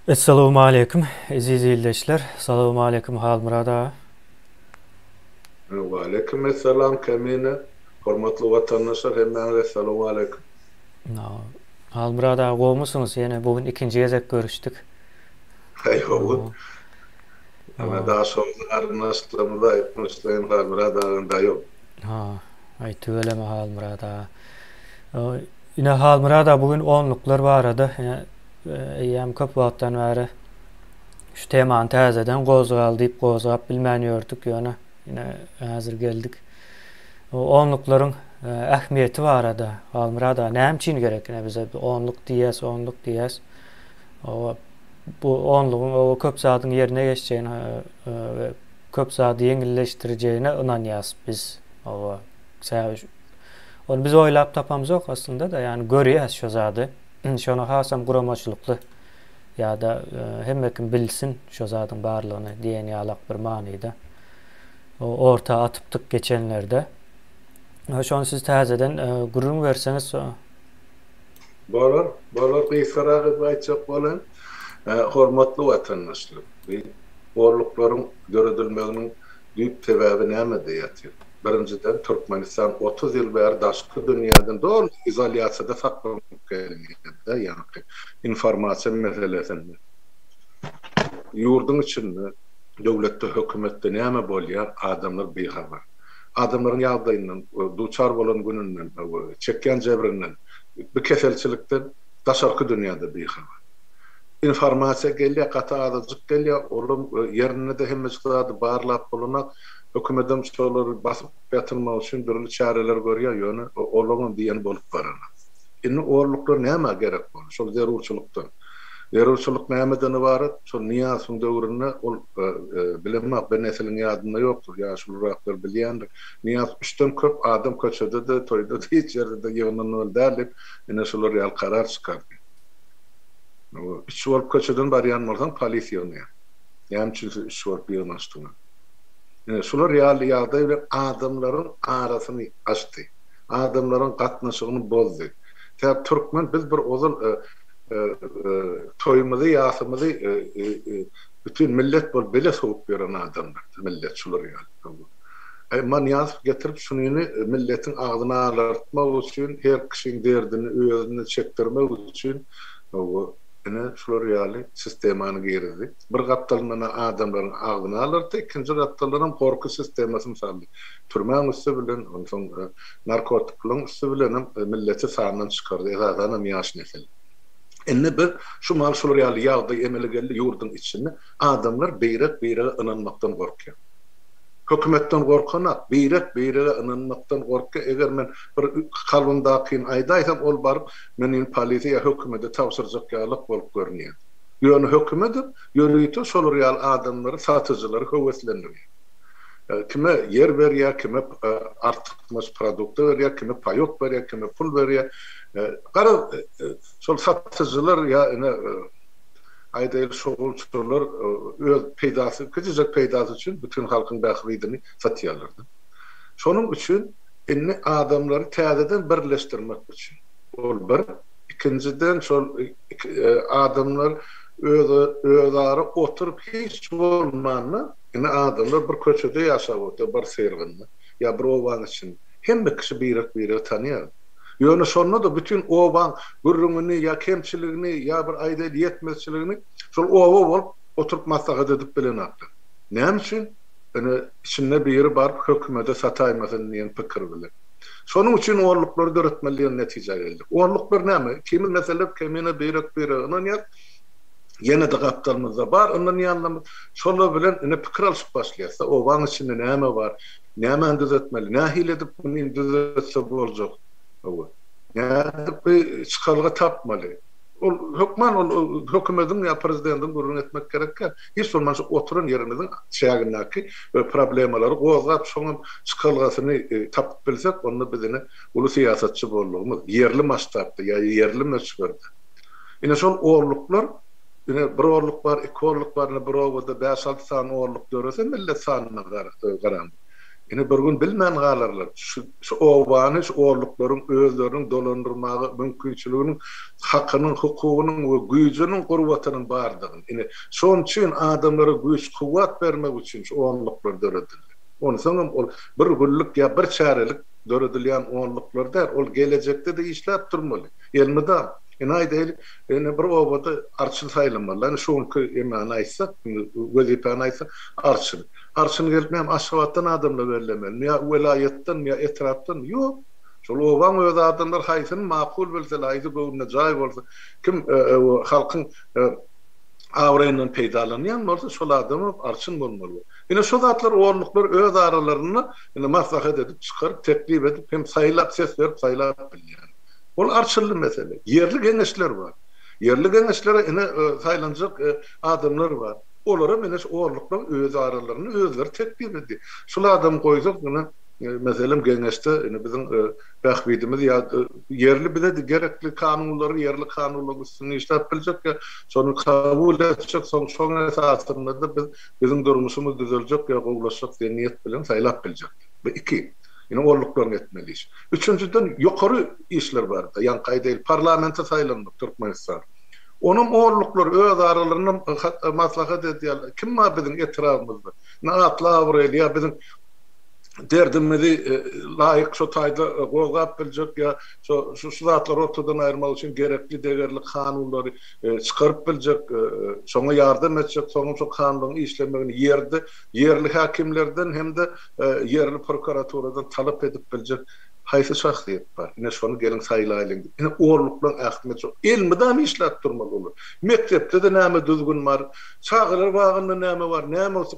Esselamu aleyküm aziz izleyiciler. Selamu aleyküm Halmurad ağa. Ve aleykümselam Kemine. Hormatly vatandaşlar hemmeňize selamu aleyküm. No, Halmurad ağa goýmusunuz ýene bugün ikinji gezek görüşdik. Haýowy. No, Ana no, daha sonra arnaşlymyza aýtmışdym Halmurad agynda ýok. ha, aýtyp eleme Halmurad ağa. O, Ine Halmurad ağa bugün onluklar barada. Eýýäm köp wagtdan bäri şu temany täzeden gozgal diýip gozgap bilmän ýördük ýöne. Ine häzir geldik. O onluklaryň ähmiýeti barada. Halmurad ağa näme üçin gerek bize onluk diýäs, onluk diýäs. O bu onluğun o köp sadyň ýerine geçeceğine ve köp sady ýeňilleşdirjeğine ynanýas biz. O onu biz oýlap tapamyzok aslında da yani görýäs şo zady. Şonu hasam guramaçlykly ýa-da hemmekim bilsin şo zadyň barlygyny diýen ýalak bir manyda. O orta atypdyk geçenlerde. Şonu siz täzeden gurrun berseňiz Bolar gysgaragy aýtjak bolan, hormatly watandaşlar. Orluklaryň göredilmeginiň düýp sebäbi näme diýýär? Birinciden Türkmenistan 30 ýyl bäri daşky dünýäden dol izolýasiýada saklanyp gelýär, ýani informasiýa meselesinde. Ýurdun içinde, döwletde, hökümetde näme bolýar, adamlar behabar. Adamlaryň ýagdaýyndan, duçar bolan gününden, çekýän jebrinden, bir keselçilikden daşarky dünýäde behabar. Informasiýa gelýär, gata azyjyk gelýär, olum ýerine de hemmejikde barlap bolunak, hökümetem şolary basyp ýatyrmak üçin birli çareler görýär, ýöne olumyň diýen bolup baranok. Indi orluklar näme gerek bolar? Şol zerurçylykdan. Zerurçylyk nämeden ibaret? Şol Niýazyň döwründe ol bilenmek bir neslin ýadynda ýokdur. Ýa şol raklar bilýändir. Niýaz üçden köp adam köçede de, toyda da, hiç ýerde de ýygnyny öldärlip, ine şolar ýal karar çykardy. Üç bolup köçeden barýan bolsaň polisiýa. Ýa-ni üçin üç bolup ýygnaşdylar. Şolar ýaly ýagdaý bilen adamlaryň arasyny açdy. Adamlaryň gatnaşygyny bozdy. Täp türkmen biz bir ozal toýumyzy ýasymyzy bütün millet bol bele soğup beren adamlar. Millet şolar ýaly. Man ýazyp getirip şunyny milletin agdyna alartmak üçin, her kişiň derdini özüne çekdirmek üçin ine şolar ýaly sistemany girdi. Bir gatdalyna adamlaryň agdyna alarty, ikinji gatdalyna korku sistemasyny saldy. Türmäň üstü bilen, soň narkotiklaryň üstü bilen milleti sanyny çykardy. Ýa-da ýaş nesil. Enne bir şu mal şolar ýaly ýagdaý emele geldi ýurdun içinde adamlar beýrek ynanmakdan gorkýar. Hökümetten gorkanak, beýrek ynanmakdan gorkýar. Eger men bir kalbymdaky aýdaýsam ol baryp meni polisiýa hökümete tapşyrjak ýalyk bolup görnýär. Ýöne hökümet ýöneýdi şolar ýaly adamlary, satyjylary höweslendirýär. Kime yer berýär, kime artykmyş produkty berýär, kime paýok berýär, kime pul berýär. Gara şol satyjylar ýa ine aýdaýyl şogulçylar öz peýdasy, küçüjek peýdasy üçin bütün halkyň bähridini satýarlar. Şonuň üçin inni adamlary täzeden birleşdirmek üçin. Ol bir, ikinciden şol adamlar özleri oturup hiç bolmany, ine adamlar bir köçede ýaşap otur, bir serginde, ýa bir owan için hemme kişi beýrek tanýar. Ýöne şonu da bütün owan gürrüňini ýa kemçiligini ýa bir aýdaýl ýetmezçiligini şol owa bolup oturup maslahat edip bilenakdyr. Näme üçin? Ene içinde biri bar hökümete sataýmasyn diýen pikir bilen. Şonuň üçin orluklar döretmeliň netije geldi. Orluklar näme? Kimi meselem kemine beýrek ynanýar. Ýene de gapdalmyzda bar, ondan ýanlamy şolar bilen ene pikir alyp başlaýarsa, owaň içinde näme bar? Näme düzeltmeli? Nähil edip muny düzeltse boljak? Yani çıkarlığa tapmalı. Hökümetin ya prezidentin gurrun etmek gerekir. Hiç olmazsa oturun yerimizin şeýagindaki problemaları gozgap şoňun çıkarlygasyny tapyp bilsek, onda bizine ulu siýasatçy bolugymyz yerli maçtapda ýa yerli meşgulda. Ine şol orluklar, ine bir orluk bar, iki orluk bar, bir owada 5-6 sany orluk görese millet sanyna garaň. Ine bir gün bilmän galarlar. Şu obany, şu orluklaryň özleriniň dolandyrmagy mümkinçiliginiň, hakynyň, hukugynyň we güýjüniň gurbatynyň bardygyny. Ine şoň üçin adamlara güýç, kuwwat bermek üçin şu orluklar döredildi. Onu soňam ol bir günlük ya bir çärelik döredilýän orluklarda ol gelecekde de işläp durmaly. Elmida Enaýda ene bir obada arçyl saýlanmaly. Ene şoňky emani aýtsak, wezipany aýtsak, arçyl. Arçyl gelmem aşgabatdan adamla verilemeli. Ya welaýetden ya etrapdan ýok. Şol oban öz adamlar haýsyn makul bolsa, aýdy goýuna jaý bolsa, kim halkyň awraýyndan peýdalanýan bolsa, şol adamy arçyl bolmaly. Ene şol zatlar orluklar öz aralaryny ene maslahat edip çykaryp teklip edip hem saýlap ses berip saýlap bilýär. Ol arçylly mesele. Yerli geňeşler var. Yerli geňeşlere ene saýlanjak adamlar var. Olara menes orluklar öz aralaryny özleri teklip eddi. Şol adam goýsak ene meselem geňeşde ene biziň bähbidimiz ýa yerli bize gerekli kanunlary, yerli kanunlar üstüne işläp biljek ya, şonu kabul etjek, şoň esasynda da biziň durmuşymyz düzeljek ýa gowlaşjak diýen niýet bilen saýlap biljek. Bu iki. Yine orluklarını etmeliyiz. Üçüncüden yukarı işler var da. Yani kaydayıl parlamento saylanmak Türkmenistan. Onun orlukları öz aralarını maslahat ediyor. Kim var bizim etrafımızda? Ne atla buraya ya bizim derdimizi layık şu tayda goğap bilecek ya şu zatlar ortadan ayırmak için gerekli değerli kanunları çıkarıp bilecek, sonra yardım edecek, sonra şu kanunun işlemlerini yerli hakimlerden hem de yerli prokuraturadan talep edip bilecek haýsy şahsiýet bar. Ine şonu gelin saýlaýlyň. Ine orluklaryň ähmiýeti çok. Ilmidam işläp durmaly bolar. Mektepde de näme düzgün bar, çağılar wagynda näme bar, nämesi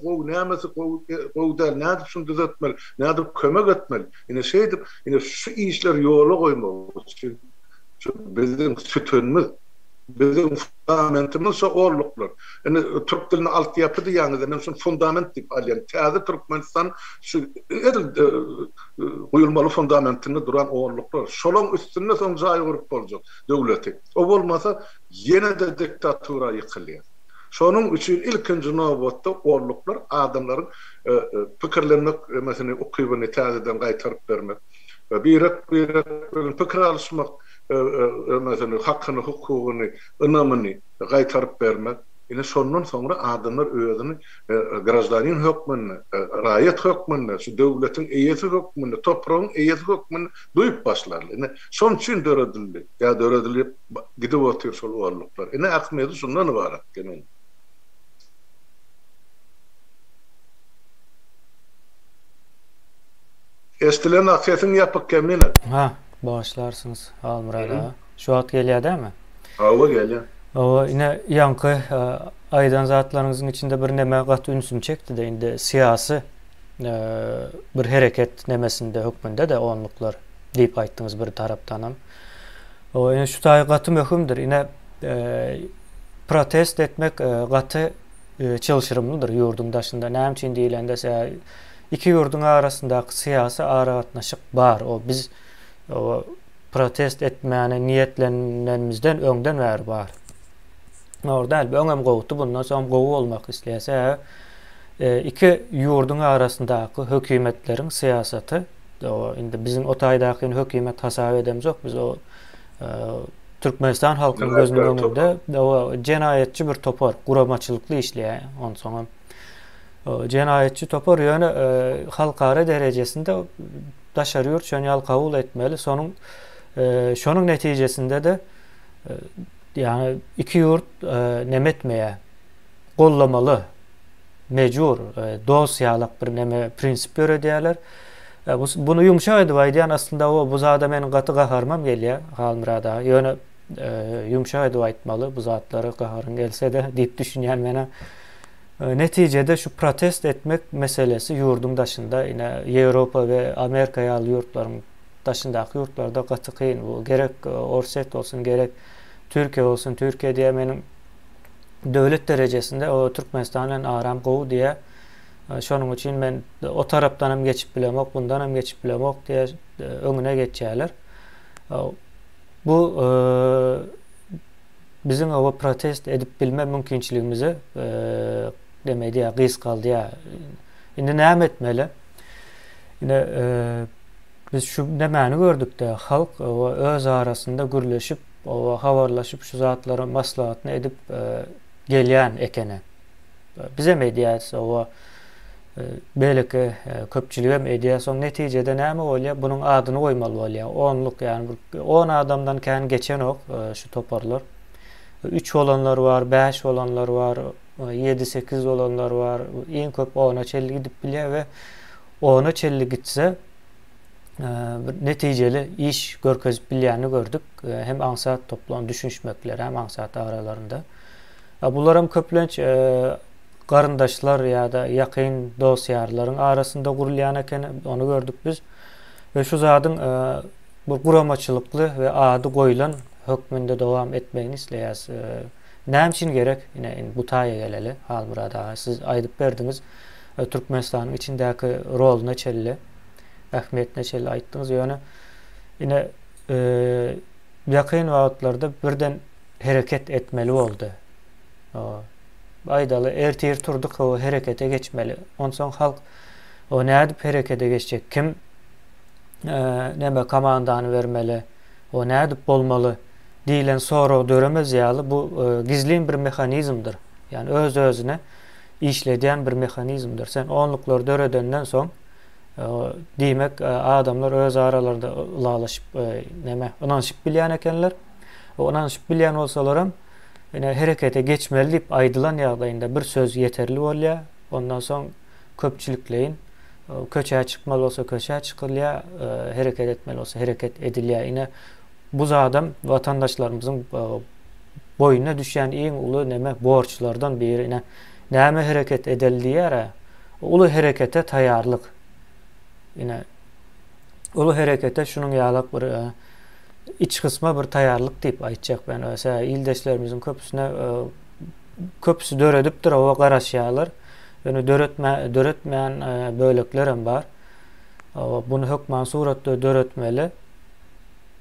gowdal, näde şunu düzeltmeli, näde kömek etmeli. Ine şeýdip, ine şu işler ýola goýmak üçin şu bizim sütünmiz, bizim fundamentimiz şu orluklar. Yani Türk dilini alt yapıdı yani şu fundament dip alyan. Täze Türkmenistan şu goýulmaly fundamentini duran orluklar. Şolong üstünde soň jaý gurup boljak döwleti. O bolmasa ýene de diktatura ýykylýar. Şonun üçin ilkinji nowbatda orluklar adamlaryň pikirlenmek meseleni ukybyny täzeden gaýtaryp bermek. Birek pikir alışmak mesela hakkını, hukukyny, ynamyny gaýtaryp bermek. Ine şondan soňra adamlar özüni grajdanin hökmüni, raýat hökmüni, şu döwletiň eýesi hökmüni, topragyň eýesi hökmüni duýup başlarlar. Ine şon üçin döredildi. Ya döredilip gidip otyr şol orluklar. Ine ähmiýeti şundan ibaret genen. Estilen aksesin yapıp kemine. Ha, bağışlarsınız Almurad ağa. Şu at gelýär dämi? Awa gelýär. O ine ýaňky aýdan zatlaryňyzyň içinde bir näme gat ünsüm çekdi de indi siyasi bir hereket nemesinde hökmünde de onluklar diýip aýtdyňyz bir tarapdanam. O ine şu taýgaty möhümdir. Ine protest etmek gaty çylşyrymlydyr ýurdun daşynda. Näme üçin diýilende iki yurdun arasındaky siyasi aragatnaşyk bar. O biz o protest etmäne niýetlenenimizden öňden bäri bar. Orda elbä öňem gowuty bundan soň gowy bolmak isleýse iki yurdun arasındaky hökümetleriň siýasaty o indi bizim o taýdaky hökümet hasap edemjok. Biz o Türkmenistan halkynyň gözüne öňünde o jenaýetçi bir topar, guramaçylykly işleýär. Ondan soň jenaýetçi topar ýöne halkara derejesinde daşarýur, şonu kabul etmeli. Şonun netijesinde de yani iki yurt nemetmeye gollamalı, mecbur, dosyalyk bir neme prinsip öredýärler. Bunu yumşaýdy aýdýan aslında o bu zada meni gaty gaharmam gelýär Almurad ağa. Ýöne yumşaýdy aýtmaly, bu zatlary gaharyn gelse de diýip düşünýän mene. Neticede şu protest etmek meselesi yurdun daşında yine Avrupa ve Amerika ýaly yurtlaryň daşyndaky yurtlarda gaty kyn. Bu gerek Orset olsun, gerek Türkiye olsun. Türkiye diye menin döwlet derejesinde o Türkmenistan'dan aram gowy diye şonuň üçin men o tarapdanam geçip bilemok, bundanam geçip bilemok diye öňüne geçýärler. Bu bizim o protest edip bilme mümkinçiligimizi demedi ya, gys kaldı ya. Indi näme etmeli? Yine biz şu nemeni gördük de halk o öz arasında gürleşip o havarlaşıp şu zatların maslahatını edip gelyen ekene. Bize medyası o belki köpçülüğe medyası neticede näme bolýar? Bunun adını koymalı bolýar. Onluk yani 10 adamdan keyin geçen ok şu toparlar. 3 olanlar var, 5 olanlar var, 7-8 olanlar var. En köp 10'a çelli gidip bilýär ve 10'a çelli gitse neticeli iş görkezip bilýäni gördük. Hem ansat toplan düşünşmekler hem ansat aralarında. Bularım köplenç garyndaşlar ya da yakın dostlarlaryň arasında gurulýan eken onu gördük biz. Ve şu zadyň bu guramaçylykly ve ady goýulan hökmünde dowam etmegini isleýäs. Näme üçin gerek? Ine bu taýa geleli. Halmurad aga siz aýdyp berdiňiz. Türkmenistanyň içindäki roluny çelli, ähmiýetine çelli aýtdyňyz. Ýöne ine yakyn wagtlarda birden hereket etmeli boldy. Aydaly ertir turduk o harekete geçmeli. Ondan halk o nädip harekete geçecek? Kim näme komandany vermeli? O nädip bolmaly? Diýilen soraw döremez ýaly bu gizlin bir mehanizmdir. Yani öz özüne işledýän bir mehanizmdir. Sen onluklar döredenden soň diýmek adamlar öz aralarında ulalaşyp näme ynanşyp bilýän ekenler. O ynanşyp bilýän bolsalaram yine harekete geçmeli deyip aydılan ýagdaýynda bir söz yeterli bolýar. Ondan soň köpçülikleýin köçe çıkmaly bolsa köçe çykylýar, hareket etmeli bolsa hareket edilýär. Yine bu adam vatandaşlarymyzyň boyuna düşen iň uly näme borçlardan biri. Yine näme hareket edilýär? Uly harekete taýýarlyk. Yine uly harekete şunuň ýalyk bir iç kısma bir taýýarlyk diýip aýtjak ben. Mesela ildeşlerimizin köpüsü döredipdir, o garaşýarlar. Yani döretmeýän böleklerim bar. Bunu hökmen suratda döretmeli.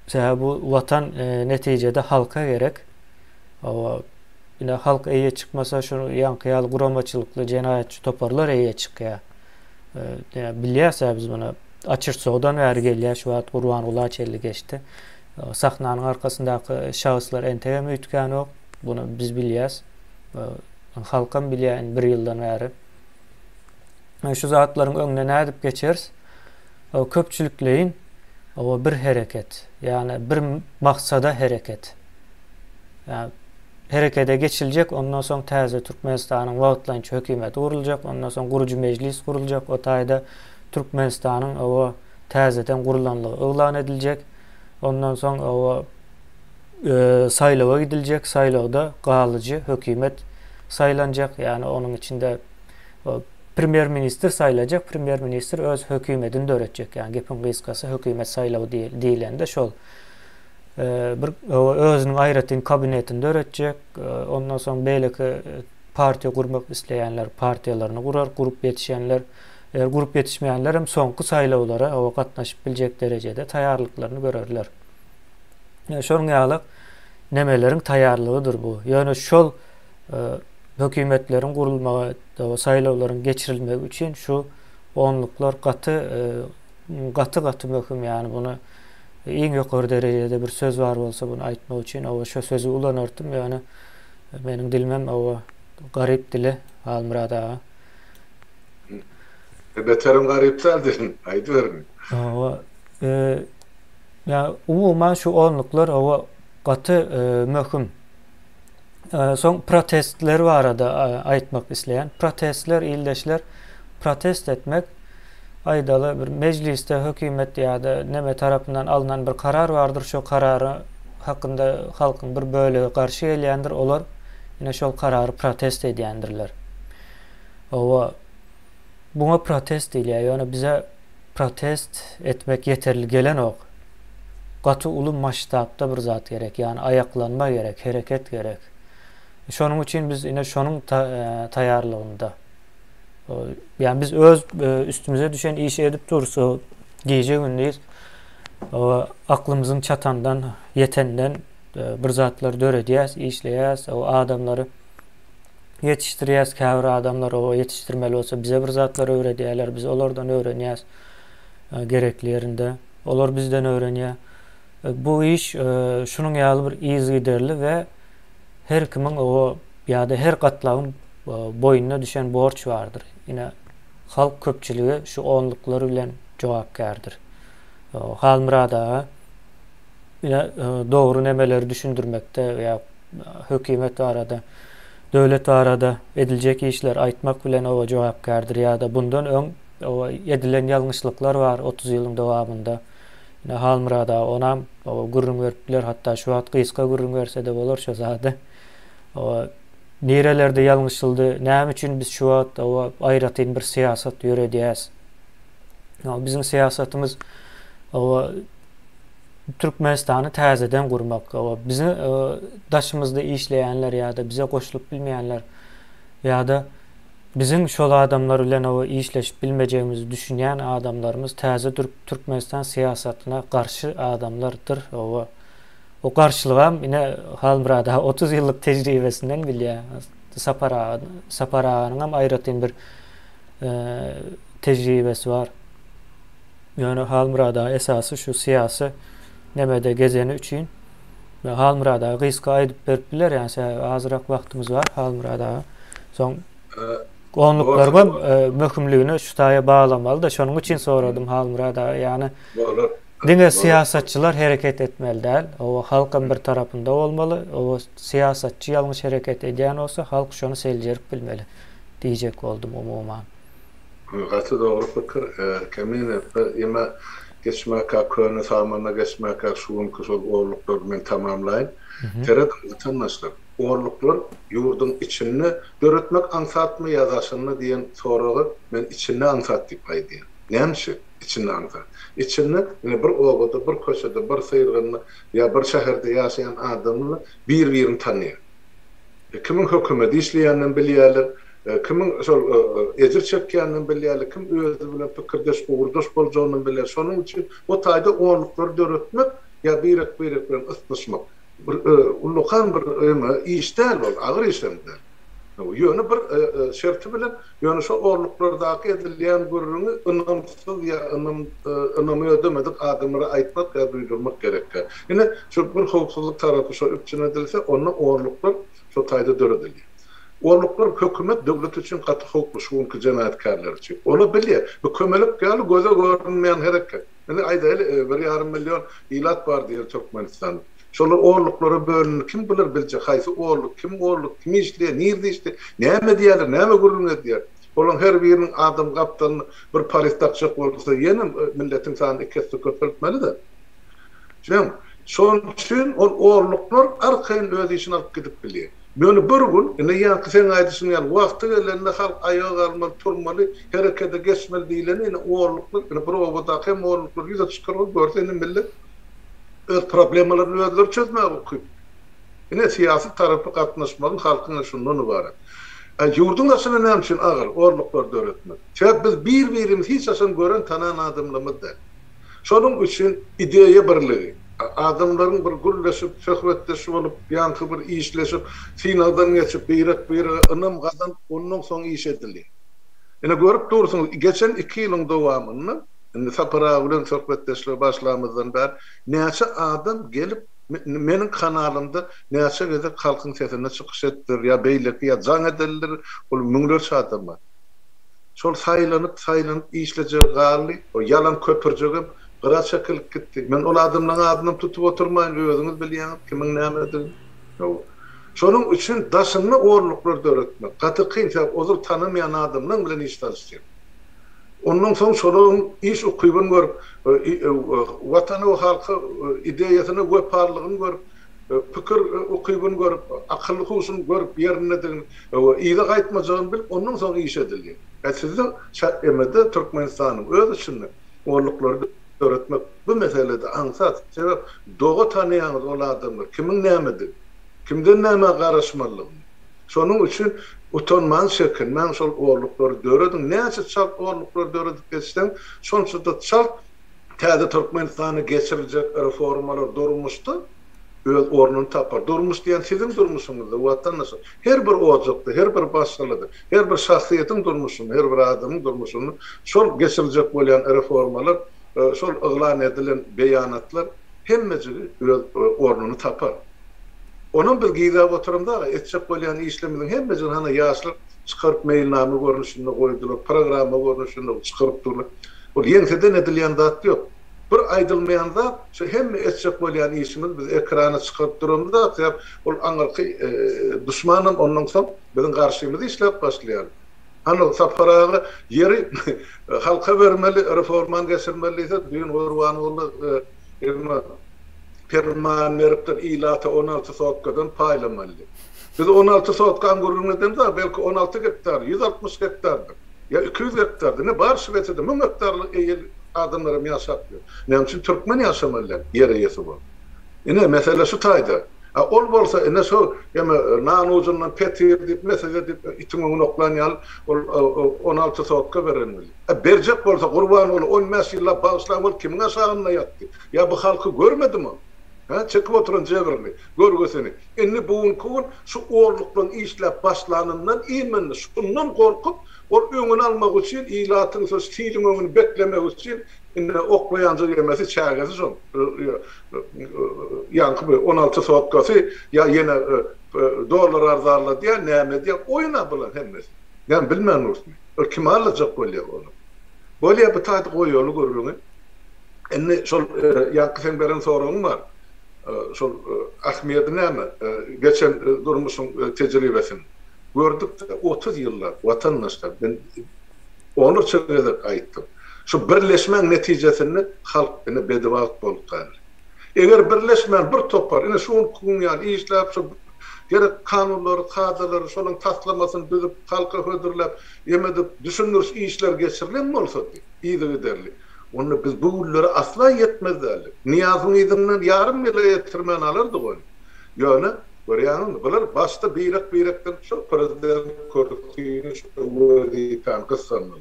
Mesela bu vatan neticede halka gerek. Yine halk eýe çıkmasa şunu ýankyýaly guramaçylykly jenaýatçy toparlar eýe çykýar. Bilýärse biz bunu açyr soğdan bäri gelýär, şu wagt Gurban Ulaçelli geçti. Sahnanyň arkasyndaky şahyslar entegem üýtgän ok. Bunu biz bilýäs. Halkam bilýän bir ýyldan bäri. Şu zatlaryň öňüne nädip geçeriz? Köpçülikleýin o bir hereket. Yani bir maksada hareket. Yani harekete geçilecek. Ondan soň täze Türkmenistanyň wagtlanýy hökümeti guruljak. Ondan soň gurucu meclis guruljak. O taýda Türkmenistanyň o täzeden gurulanlygy elan ediljek. Ondan soň o saylawa gidiljek. Saylawda galyjy hökümet saylanjak. Yani onun içinde premier minister saylajak. Premier minister öz hökümetini döretjek. Yani gepin gysgasy hökümet saylawy diýilende şol. Bir özüniň aýratyn kabinetini döretjek. Ondan soň beýleki partiýa gurmak isleýänler partiýalaryny gurar, gurup ýetişenler, gurup ýetişmeýänler hem soňky saylawlara o gatnaşyp biljek derejede taýýarlyklaryny görerler. Şonuň ýaly nemeleriň taýýarlygydyr bu. Ýöne şol hökümetleriň gurulmagy, saylawlaryň geçirilmegi üçin şu onluklar gaty möhüm. Yani bunu iň ýokary derejede bir söz var bolsa bunu aýtmak üçin o şu sözü ulanyrtym. Yani meniň dilimem o garyp dili Halmurad aga. Beterim garyp dildin, aýdyp berme. Ya umuman şu onluklar o gaty möhüm. Soň protestler barada aýtmak isleýän. Protestler ildeşler protest etmek aydaly bir mecliste hökümet ýa-da näme tarapyndan alynan bir karar bardyr. Şo karary hakynda halkyň bir bölegi garşy gelýändir. Olar ýene şol karary protest edýändirler. Buna protest diýilýär. Ýöne bize protest etmek yeterli gelen ok. Gaty uly maştapda bir zat gerek. Yani ayaklanma gerek, hareket gerek. Şonuň üçin biz ine şonuň taýýarlygynda. Yani biz öz üstümüze düşen işi edip dursa gece gündüz aklımızın çatandan, yetenden bir zatlar dörediyaz, işleyaz, o adamları yetiştiriyaz, käbir adamlar o yetiştirmeli olsa bize bir zatlar öğrediyalar, biz olardan öğreniyaz. gerekli yerinde. Olar bizden öğrenýär. Bu iş şunun ýaly bir izgiderli we her kimin o ýa-da her gatlagyň boyuna düşen borç bardyr. Ine halk köpçüligi şu onluklary bilen jogapkärdir. Halmyrada ine dogry nemeleri düşündürmekde veya hökümet arada, döwlet arada ediljek işler aýtmak bilen o jogapkärdir ýa-da bundan öň o edilen ýalňyşlyklar bar 30 ýylyň dowamında. Ine Halmyrada onam o gurrun beripdiler, hatda şu wagt gyska gurrun berse de bolar şo zady. O nerelerde ýalňyşyldy, näme üçin biz şu wagt o aýratyn bir siýasat ýöredýäs. Bizim siýasatymyz o Türkmenistany täzeden gurmak. O bizi daşymyzda işleýänler ýa-da bize goşulyp bilmeýänler ýa-da bizim şol adamlar bilen o işleşip bilmejegimizi düşünýän adamlarymız täze Türkmenistan siýasatyna garşy adamlardyr. O garşylygam ine Halmyrada 30 ýyllyk tejribesinden bilýär. Saparanyň hem aýratyn bir tejribesi bar. Yani Halmyrada esasy şu siýasy nemede gezeni üçin ve Halmyrada gyska aýdyp beripdiler. Yani azyrak wagtymyz bar Halmyrada. Soň onluklarga möhümligini şu taýa bağlamaly da şonuň üçin soradym Halmyrada. Yani diňe siýasatçylar hereket etmeli däl. O halkın bir tarapynda bolmaly. O siýasatçy ýalňyş hereket edýän bolsa halk şonu seljerip bilmeli diýjek boldum umumyň. Gatı doğru fikir. Kemin ýa geçmäkä köne samana geçmäkä şuwun köşel orluklar men tamamlaýyn. Terek tanlaşdyk. Orluklar ýurdun içini döretmek ansatmy ýazaşyny diýen soragy men içini ansat diýip aýdym. Näme içini ansat? İçini bir obada, bir köşede, bir syýrgyny ýa bir şäherde ýaşaýan adamny bir-birini tanýar. Kimin hökümeti işleýänden bilýärler. Kimin şol ejir çekýänden bilýärler, kim özü bilen pikirdeş, uğurdaş boljagyny bilýär. Şonuň üçin o taýda onluklary döretmek ýa birek bilen yslaşmak. Ulukan bir işdäl bol, agyr işlemdir. Ýöne bir şerti bilen, ýöne şo orluklardaky edilýän gurruny ynamsyz ýa ynamy ödemedik adamlara aýtmak ýa duýdurmak gerek. Ine şu bir howpsuzlyk tarapy şo üçin edilse, onu orluklar şo taýda döredilýär. Orluklar hökümet döwlet üçin gaty hukuk şuwunky jenaatkarlar üçin. Onu bilýär. Bu kömelip gali göze görünmeýän hereket. Ine aýdaly 1,5 milyon ilat bar diýer Türkmenistan. Şolar orluklary bölünür. Kim bilir biljek haýsy orluk, kim işleýär, nerede işleýär, näme diýerler, näme gurrun edýär. Olan her biriniň adam gapdan bir paris takjak bolsa, ýene milletiň sanyny ikisi köpeltmeli-de. Şoň üçin orluklar arkaýyn öz işini alyp gidip bilýär. Meni bir gün, ýa sen aýdyşyň ýaly wagty gelende halk ayağa almaly, turmaly, herekete geçmeli diýileni orluklar, bir obada hem orluklar ýüze çykaryp görse millet öz problemlerini özleri çözmeye okuyup. Yine siyasi tarafı katnaşmanın halkına şundan ibaret. Yurdun aslında ne için ağır, orluklar döretmek. Sebep biz bir-birimiz hiç aslında gören tanan adamlarımız da. Şunun için ideye birliği. Adamların bir gürleşip, söhbetleşip olup, yankı bir işleşip, finadan geçip, birek ınım kazan, onun son iş ediliyor. Yine görüp durursunuz, geçen 2 yılın devamını, Sapara bilen söhbetleşler başlamazdan beri näçe adam gelip menin kanalımda näçe gede halkyň sesine çykyş etdir ýa beýleki ýa jaň edildir, ol müňlerçe adam bar. Şol saýlanyp işleje galy, o yalan köpürjegim gyra çekilip gitdi. Men ol adamlaryň adyny tutup oturmaýyn, özüňiz bilýän kimiň nämedir. Şonuň üçin daşyny orluklar döretmek. Gaty kynsa ozur tanımayan adamlaryň bilen iş tartışýar. Ondan soň şonuň iş okuyup görüp, watany we halky ideýasyny we parlagyny görüp, pikir okuyup görüp, akylly huşuny görüp, ýerine ýa gaýtmajagyny bilip, ondan soň iş edilýär. Sizin şäherinde Türkmenistanyň öz içinde orluklary öğretmek bu meselede ansat. Sebep doğa tanıyanız ol adamlar. Kimin nämedir? Kimden näme garaşmalygy? Şonuň üçin utanman çekinmen şol orluklary döredin. Näçe çal orluklary döredip geçsen, şonçada çal täze Türkmenistany geçirecek reformalar durmuşdy. Öz ornuny tapar. Durmuş diýen sizin durmuşyňyzda watandaş. Her bir ojakda, her bir başgalyda, her bir şahsiýetiň durmuşyny, her bir adamyň durmuşyny şol geçirecek bolýan reformalar şol ıglan edilen beyanatlar hemmeci ornunu tapar. Onun bir gizap oturumda etçek bolyan işleminin hemmeci hana yaşlar çıkarıp mailname görünüşünde koydular, programa görünüşünde çıkarıp durlar. O ýeňseden edilen zat ýok. Bir aýdylmaýan zat, şu hemme etçek bolyan işimiz biz ekrana çıkarıp durumda, ol aňarky düşmanım ondan soň biziň garşymyzda işläp başlaýar. Hani saparağı yeri halka vermeli, reforman geçirmeli ise düğün Urvanoğlu perman veripdir ilata 16 sotkadan paylamalı. Biz 16 sotkan gururundan da belki 16 hektar, 160 hektardır. Ya 200 hektardır. Ne bar Şüveç'de 1000 hektarlık adamlarım yaşatıyor. Ne için Türkmen yaşamalılar yere yesi var. Yine mesele şu tayda. Ol bolsa ene şu ýa-da nanuzundan petir dip mesele dip itiňi noklanýal 16 sotka berenmeli. Berjek bolsa Gurbanoğlu 15 ýylla bağışlanmaly kimiňe şagyna ýatdy. Ya bu halky görmedimi? Ha çekip oturan jebirli. Görgöseni. Indi bugun şu orlukdan işläp başlanandan iýmenli şundan gorkup ol öňüni almak üçin ilatyň şu stilin öňüni beklemek üçin indi oklayanca gelmesi çägesi şol. Ýa-ni 16 sotkasy ya ýene dolar arzarla diye näme diye oýna bulan hemmesi. Yani bilmän ursun. Kim alacak bolýar onu. Bolýar bu taýda goýuly görürüňi. Indi şol ýa-ni beren soragyň var. Şol ahmiyeti näme? Geçen durmuşyň tejribesini gördük 30 ýyllar watandaşlar ben onu çögerek aýtdym. Şu birleşmen netijesini halk ine bedewat bolup galyr. Eger birleşmen bir topar, ine şuň kunýan işläp şu gerek kanunlary, kadalar şolaryň taslamasyny düzüp halka hödürläp, ýemedip düşündürüş işler geçirilen bolsa, iýdi giderli. Onu biz bu gullara asla yetmezlerdi. Niyazyň izinden yarım ýyla ýetirmän alyrdyk onu. Ýöne görýäňmi? Bular başda beýrekden şu prezident körükdiýini şu wezifany kyssanlar.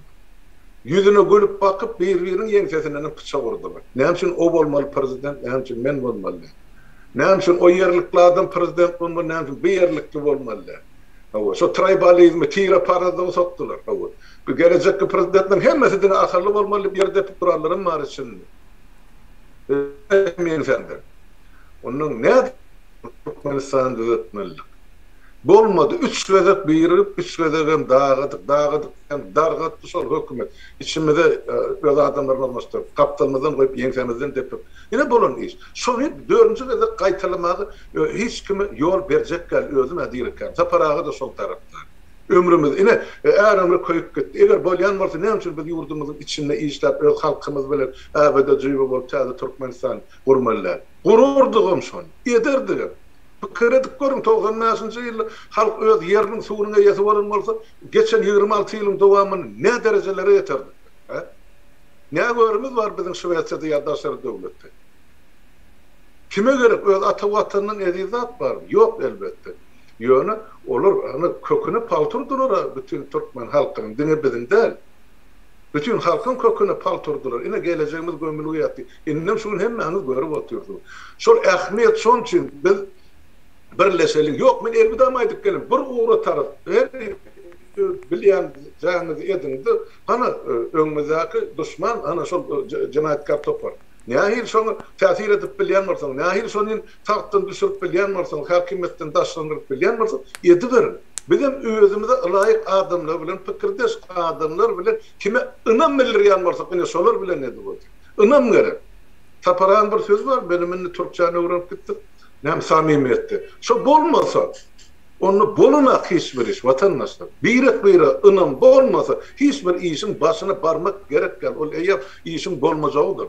Yüzüne gülüp bakıp bir-biriniň ýeňsesinden pıça vurdular. Näme üçin o bolmaly prezident, näme üçin men bolmaly? Näme üçin o ýerlikli adam prezident bolmaly, näme üçin bu ýerlikli bolmaly? Şu tribalizmi tira parada soktular. Bu gelecekki prezidentlerin hemmesinden ahırlı bolmaly bir ýerde turarlarym bar için. Men efendim. Onun ne Türkmenistan düzetmeli. Bolmadı. 3 vezet birip, 3 vezet dağıdık, dargatdı şol hökümet. İçimizde öyle adamlar olmuştur. Kaptanımızdan koyup, ýeňsemizden depip. Yine bolun iş. Şonu 4-nji vezet gaýtalamagy hiç kimi ýol berjek gal, özüm adirken. Saparağı da şol tarapda. Ömrümüz, yine ömrü koyup gitti. Eger bolýan bolsa, näme üçin biz ýurdumyzyň içinde işläp, öz halkymyz bilen abada jyby bolup, täze Türkmenistan gurmalylar. Gururdygym şonu, ederdigim. Keredik görün 90-njy ýyl halk öz ýeriniň suwunyna ýetip bolsa, geçen 26 ýylyň dowamyny ne derejelere ýetirdi? Ne görümüz var biziň Şüweçde ýa-da döwletde? Kime gerek öz ata watanynyň edizat bar? Ýok elbetde. Ýöne olar hani köküni paltyrdylar bütün Türkmen halkynyň, dine biziň däl. Bütün halkyň köküni paltyrdylar. Ine gelejegimiz gömüli ýatdy. Innem şuň hemmäňiz görüp oturdyk. Şol ähmiýet şoň üçin biz birleşelim. Yok men elbidamaýdyk gelin. Bir uğra taraf. Bilýän jaňyzy edindi. Ana öňümizdäki düşman ana şol jemaatga topar. Nähir şonu täsir edip bilýän bolsaň, nähir şonyň tahtdan düşürip bilýän bolsaň, hakimiýetden daşlandyryp bilýän bolsaň, ýetiberin. Bizim özümizde laýyk adamlar bilen, pikirdeş adamlar bilen kime ynam bilýän bolsak, ine şolar bilen edi bu. Ynam gerek. Taparan bir söz var, benim indi Türkçäni öwrenip gitdim. Näme samimiýetdi. Şo bolmasa, onu bolunak hiç bir iş vatandaşlar. Bire ınam bolmasa, hiç bir işin başına barmak gerek gel. Ol eýap işin bolmajagydyr.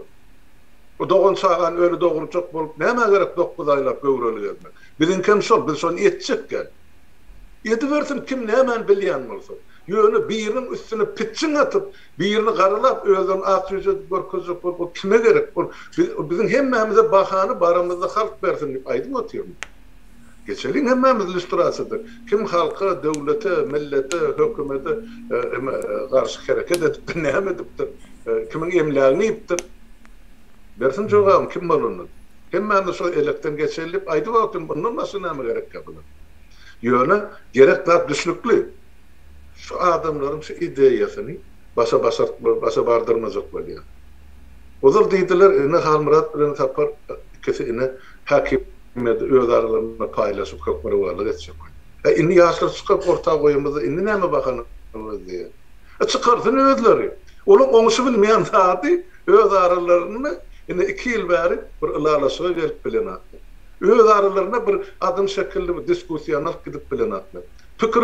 O doğun çağan öyle doğuracak bolup, näme gerek 9 aylap göwreli gelmek. Biziň kim şol, biz şonu etjek gel. Etiversin kim näme bilýän bolsa. Ýöne birinin üstüne pitçin atıp, birini garalap, özün atyjy görkezip bolup, kime gerek? Biziň hemmämize bahany barymyzda halk bersin diýip aýdym otyrum. Geçelim hemmämiz illüstrasiýadyr. Kim halka, döwlete, millete, hökümete garşy hereket edip, näme edipdir? Kimiň emlägini ýipdir? Bersin jogam kim bolunur? Hemmämiz şo elekden geçerilip aýdyp otyrum, bundan başga näme gerek bular? Ýöne gerekler düşnükli. Şu adamların şu ideýasyny başa bardyrmajak bolýar. Ozal diýdiler, ine Halmurat bilen Sapar ikisi ine hakimiyeti öz aralarında paylaşıp kökmeri varlık etjek. Inni ýaşlar çykyp orta goýumyzda inni näme bakanymyz diýe. Çıkarsın özleri. Onun oňuşy bilmeýän zady öz aralarını ine 2 ýyl bäri bir ılalaşyga gelip bilen atdy. Öz aralarına bir adım şekilli bir diskussiýa gidip bilen atdy. Pikir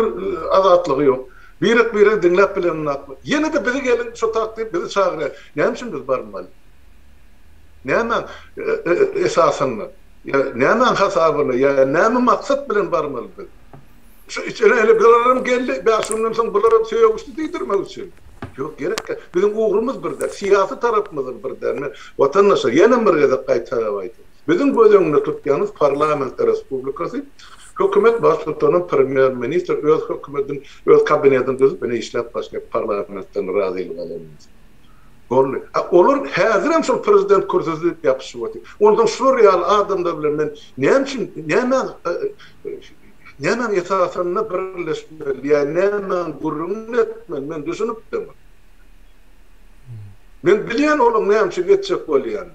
azatlygy ýok. Birek dinläp bilen atdy. Ýene de bizi gelin şu takdir bizi çagyrar. Näme üçin biz barmaly? Näme esasyny? Ya näme hasabyny? Ya näme maksat bilen barmaly biz? Şu içine hele bilerim geldi. Ben şundan sonra bulara söýüşdi diýdirmek üçin. Yok gerek. Bizim uğrumuz birde. Siyasi tarafımız birde. Vatandaşlar yine bir yerde kaytaraydı. Bizim gözümüzde tutduğumuz Parlament Respublikası hükümet başkanının premier minister öz hükümetin öz kabinetini düzüp beni işlep başlayıp parlamentten razıylık alınmaz. Olur hazırım şu prezident kursuzluk yapışı var. Ondan şu real adamda bilen ben näme esasyna birleşmeli, yani näme gurrun etmeli, men düşünüpdim. Men bilýän olam näme üçin etjek bolýan.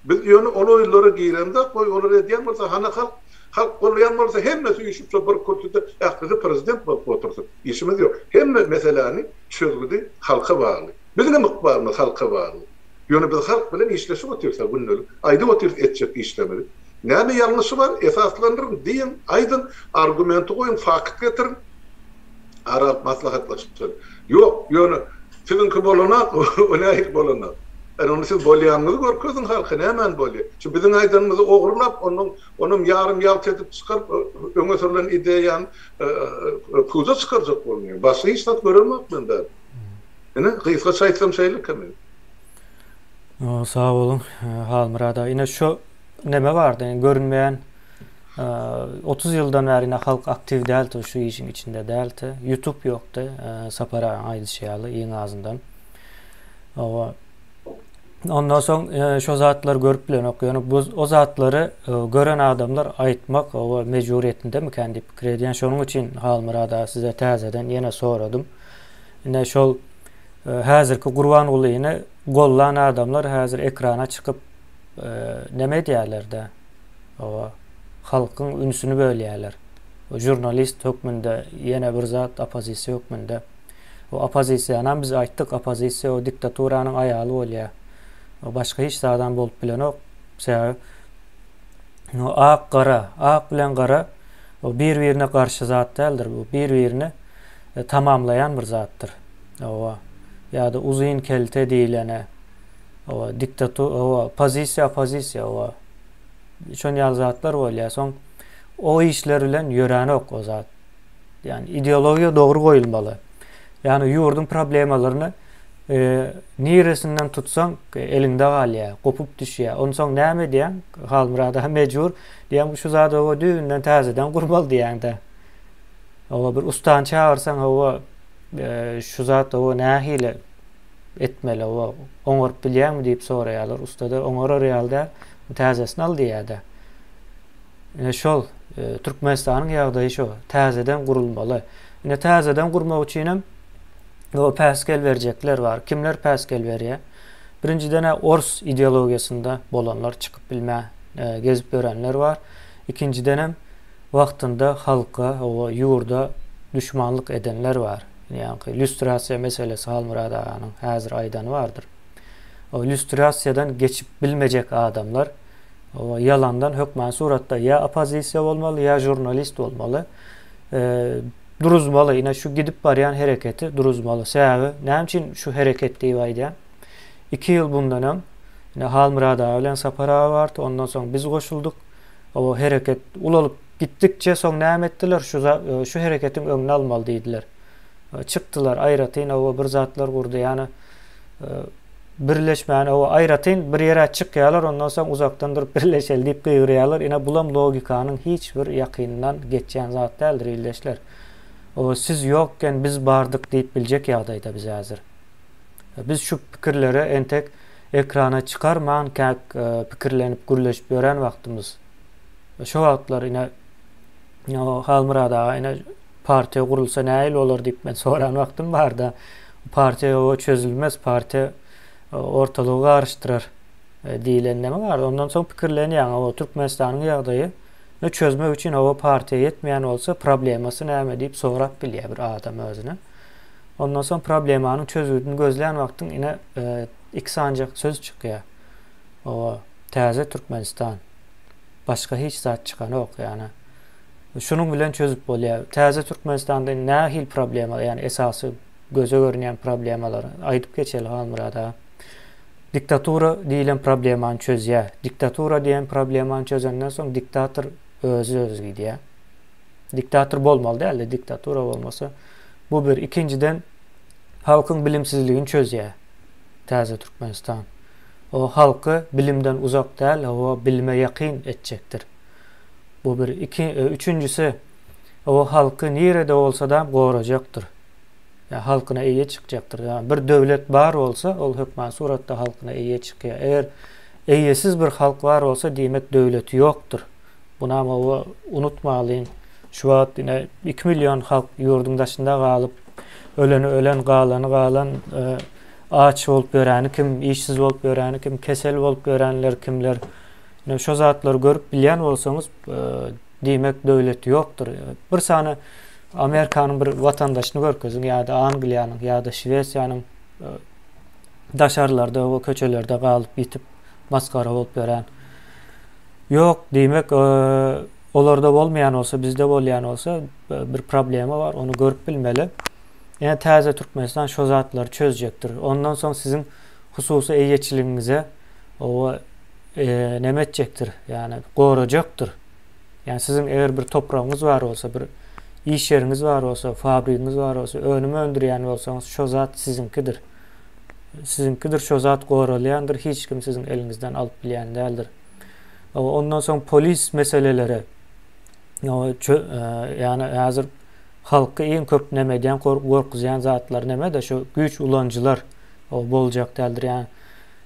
Biz ýöne oloýlary giýrende, goý olar edýän bolsa, hana halk bolýan bolsa, hemmesi ýüşüp bir kurtuda ýakdy prezident bolup otursa, işimiz ýok. Hemme meseleni çözgüdi halka bagly. Bizim mukbarymyz halka bagly. Ýöne biz halk bilen işleşip otursa, günlük aýda oturup etjek işlemeli. Näme ýalňyşy var? Esaslandyryn diýin, aýdyn argumenti goýun, fakt getirin. Arap maslahatlaşyp. Ýok, ýöne sizinki bolanak, o nähik bolanak. Onu siz bolýanyňyzy görkezin halky nämen bolýar? Şu biziň aýdanymyzy ogurlap, onuň ýarym ýalt edip çykaryp, öňe sürülen ideýany puza çykarjak bolýar. Başga hiç zat görelmek mende. Ine gysga saýtsam şeýle kemen. Sağ olun Halmurada. Ine şu neme vardı? Yani görünmeyen 30 yıldan beri halk aktif delti şu işin içinde delti. YouTube yoktu. Sapara aýdy şeýaly iň ağzından. Ondan soň şu zatlar görüp bilen okýany o zatlary gören adamlar aýtmak o mecburiyetinde mi kendi pikir edýän. Şonuň üçin Halmurada size täzeden ýene soradym. Ine şol häzirki Gurban ulyny gollan adamlar häzir ekrana çykyp neme diýerler-de? O halkyň ünsüni bölýärler. O jurnalist hökmünde ýene bir zat opozisiýa hökmünde. O opozisiýany biz aýtdyk, opozisiýa o diktaturanyň aýaly bolýar. O başga hiç adam bolup bilen ok. Sebäbi o ak bilen gara o bir-birine garşy zat däldir. Bu bir-birini tamamlayan bir zatdır. O ýa-da uzun kelte diýilene o diktator o pozisiýa o şon ýaly zatlar bolýar. Soň o işler bilen ýören ok o zat. Yani ideologiýa dogry goýulmaly. Yani ýurdun problemalaryny niresinden tutsaň elinde galýar, gopup düşýär. Ondan soň näme diýen? Halmurada mejbur diýen şu zady o düýünden täzeden gurmaly diýende. O bir ustany çağırsaň o şu zat o nähile etmeli o oňurup bilýärmi diýip soraýarlar. Usta da oňurar ýalda täzesini al diýärdi. Şol Türkmenistanyň ýagdaýy şu, täzeden gurulmaly. Ine täzeden gurmak üçin o päskel berjekler var. Kimler päskel berýär? Birinciden Ors ideologiýasynda bolanlar çykyp bilmä, gezip görenler var. İkinciden hem wagtynda halka, o ýurda düşmanlyk edenler var. Yani illüstrasiya meselesi Halmurada'nın häzir aýdany vardır. O illüstrasiyadan geçip bilmejek adamlar o yalandan hökmen suratda ya opozisiýa bolmaly ya jurnalist bolmaly. Duruzmaly, ine şu gidip barýan hereketi duruzmaly. Sebäbi näme üçin şu hereket diýip aýdýan? 2 ýyl bundan hem ine Halmurada bilen Sapara bardy. Ondan soň biz goşulduk. O hereket ulalyp gitdikçe soň näme etdiler? Şu hereketiň öňüni almaly diýdiler. Çıktılar aýratyn o bir zatlar gurdy, yani birleşmäni o aýratyn bir ýere çykýarlar, ondan soň uzakdan durup birleşeli diýip gyrýarlar. Ine bulam logikanyň hiç bir ýakynyndan geçýän zat däldir illeşler. O siz ýokken biz bardyk diýip biljek ýagdaýda biz häzir. Biz şu pikirleri entek ekrana çykarman käk pikirlenip gürleşip ýören wagtymyz. Şu wagtlar ine Halmurada ine partiýa gurulsa näil bolar diýip men soran wagtym barda. Partiýa o çözülmez, partiýa ortalygy garşdyrar. diýilen näme bar. Ondan soň pikirlenýär o Türkmenistanyň ýagdaýy ne çözmek üçin o partiýa ýetmeýän bolsa problemasy näme diýip sorap bilýär bir adam özüne. Ondan soň problemanyň çözüldüğünü gözleyen wagtyň ine iki sancak söz çykýar. O täze Türkmenistan. Başga hiç zat çykan yok yani. Şunun bilen çözüp bolýar. Täze Türkmenistanda nähil problemler, yani esasy göze görünýän problemler aýdyp geçeli Halmurada. Diktatura diýilen problemany çözýär. Diktatura diýen problemany çözenden soň diktator özü gidiyor. Diktator bolmaly däl, diktatura bolmasa. Bu bir. İkinciden halkyň bilimsizligini çözýär. Täze Türkmenistan. O halky bilimden uzak däl, o bilime ýakyn etjekdir. Bu bir. Üçüncüsü, o halky nirede bolsa da gorajakdyr. Ya halkyna eýe çykjaktır. Yani bir döwlet bar bolsa, ol hökmän suratda halkyna eýe çykýar. Eger eýesiz bir halk bar bolsa, diýmek döwleti ýokdur. Buna ama unutmalıyın. Şu wagt 2 milyon halk ýurdun daşynda galyp, öleni ölen, galanı galan, aç bolup ýöräni kim, işsiz bolup ýöräni kim, kesel bolup ýörenler kimler. Şo zatlary görüp bilýän bolsaňyz, diýmek döwleti ýokdur. Bir sany Amerikanyň bir watandaşyny görkezin, ýa-da Angliýanyň, ýa-da Şwesiýanyň daşarlarda, o köçelerde galyp ýitip maskara bolup ýören. Yok diýmek, olarda bolmayan olsa, bizde bolýan olsa bir problemi var, onu görüp bilmeli. Yani täze Türkmenistan şo zatlary çözjekdir. Ondan soň sizin hususy eýeçiligiňize o näme etjekdir? Yani gorajakdyr. Yani sizin eger bir topragyňyz bar bolsa, bir iş ýeriňiz bar bolsa, fabrikiňiz bar bolsa, önüme öndürýän bolsaňyz şo zat sizinkidir. Sizinkidir, şo zat goralýandyr, hiç kim sizin eliňizden alyp bilýän däldir. Ondan soň polis meseleleri, yani hazır halkı en köp nemeden korkuzyan zatlar neme de şu güç ulancılar boljak däldir yani.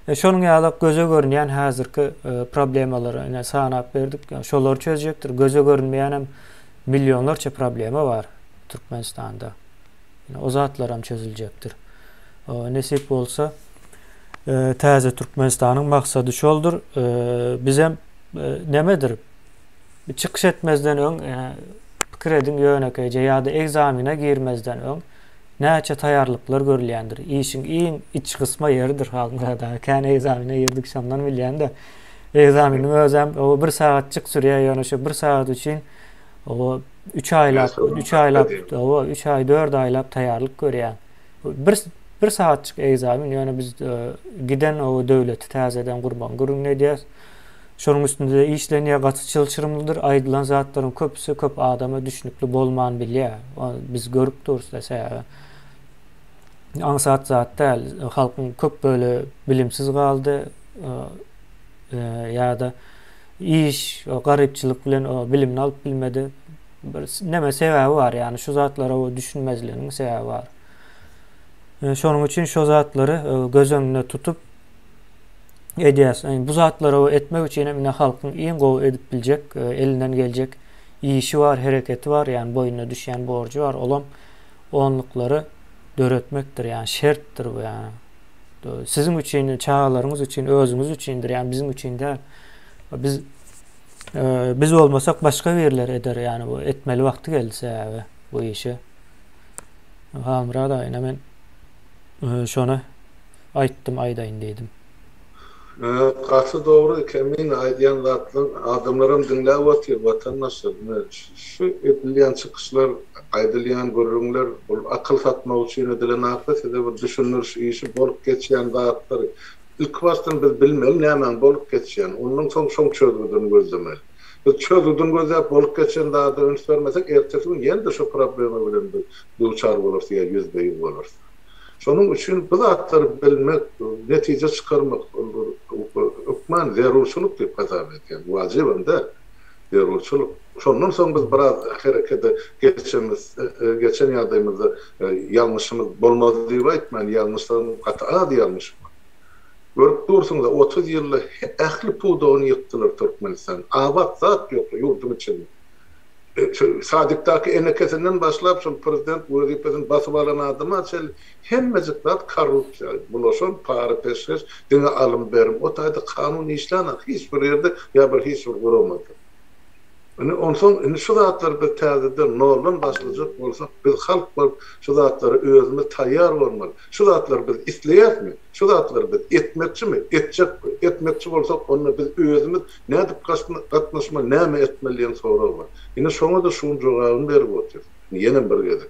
Şonuň ýaly göze görünýän hazırky problemalary sanap berdik. Şolary çözjekdir. Göze görünmeýän hem milyonlarça problemi var Türkmenistanda. O zatlar hem çözüljekdir. Nesip bolsa täze Türkmenistanyň maksady şoldur. Bizem nemedir? Çıkış etmezden ön pikir edin ýönekeje ýa-da egzamine girmezden ön näçe taýýarlyklar görülýändir. Işiň iň iç kysma ýeridir halmada. Kän egzamine girdik şamdan bilýän-de. Egzaminiň özem o 1 saatçyk sürýär, ýöne şu 1 saat üçin o 3 aylap, 3 ay 4 aylap taýýarlyk görýär. 1 saatçyk egzamin, ýöne biz giden o döwleti täzeden gurban gurun edýär. Şonuň üstünde işlenýär, gaçyçylçyrymlydyr. Aýdylan zatlaryň köpüsi köp adama düşnükli bolman bilýär. Biz görüp durus dese. Ansat zat däl, halkyň köp böyle bilimsiz galdy. Ýa-da iş, garypçylyk bilen o bilimini alyp bilmedi. Näme sebäbi bar, yani şu zatlara o düşünmezliginiň sebäbi bar. Şonuň üçin şo zatlary göz öňünde tutup edýäs. Yani bu zatlara o etmek üçin hem halkyň iň gowy edip biljek, elinden geljek işi var, hereketi var, yani boyuna düşýän borcu var. Olam onluklary döretmekdir, yani şertdir bu yani. Sizin üçin, çağalaryňyz üçin, özüňiz üçindir, yani bizim üçin däl. Biz olmasak başga birler eder, yani bu etmeli wagty gelse bu işi. Hamra da men şonu aýtdym, aýdaýyn dedim. Karşı doğru kemin aydyan zatlı adamlarım dinlep otyr vatandaşlar. Şu edilýän çykyşlar, aýdylýan görüňler, bol akıl satmak üçin edilen afet ede bir düşünür işi bolup geçýän zatlar. İlk baştan biz bilmeli näme bolup geçýän. Ondan soň şoň çözüldüğünü gözlemeli. Biz çözüldüğünü gözläp bolup geçýän zata öňüs bermesek ertesi gün ýene şu problemi bilen duçar bolursa ýa %100 bolursa. Şonuň üçin bu zatlary bilmek, netije çykarmak hukman zerurçuluk diýip hasap etýär. Wajibinde zerurçuluk. Şondan soň biz biraz herekete geçen ýagdaýymyzda ýalňyşymyz bolmady diýip aýtman, ýalňyşlaryň gat'a ýalňyş. Görüp dursunuz 30 ýylly ähli puwdany ýykdylar Türkmenistan. Abad zat ýok ýurdun içinde. Sadık'taki enekesinden başlap şu prezident vazifesini basıp alan adıma hemmeziklat korrupsiya bulaşan para peşkeş dine alım berim o tayda kanun işlenen hiç bir yerde ya bir hiç vurulmadı. Ondan şu zatlar bir täzeden normal başlayacak bolsa biz halk bol şu zatları özümüz tayyar bolmaly. Şu zatlar biz isleýärmi? Şu zatlar biz etmekçimi? Etmekçi bolsak onu biz özümüz nädip gatnaşmaly, näme etmeliýän soraw bar. Ine şoňa da şuň jogabyny berip otur. Ýene bir gede.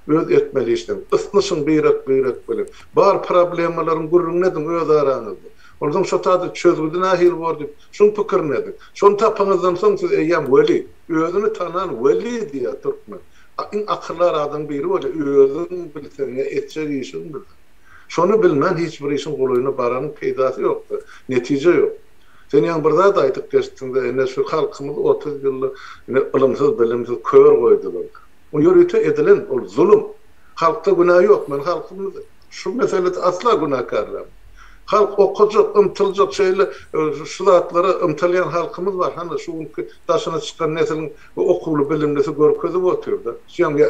Öz etmeli işlem. Isnışyň beýrak bilen. Bar problemlaryň gurrun nedin öz araňyzda. Ondan şu tadı çözgüdü nahil vardı. Şun pikir nedir? Şun tapağınızdan son siz eyyam veli. Özünü tanan veli diye Türkmen. In akıllar adam biri öyle özünü bilsene etçer işin bilir. Şunu bilmen hiçbir işin koluyuna baranın peydası yoktu. Netice yok. Sen yan burada da aytıp geçtiğinde ne şu halkımız 30 yıllık ılımsız bilimsiz kör koydular. O yürütü edilen o zulüm. Halkta günah yok. Ben halkımız şu meselede asla günahkarlar. Halk okuyacak, ımtılacak şeyle şu zatları ımtılayan halkımız var. Hani şu taşına çıkan neslin okulu bilimlisi görkezip oturdu. Yani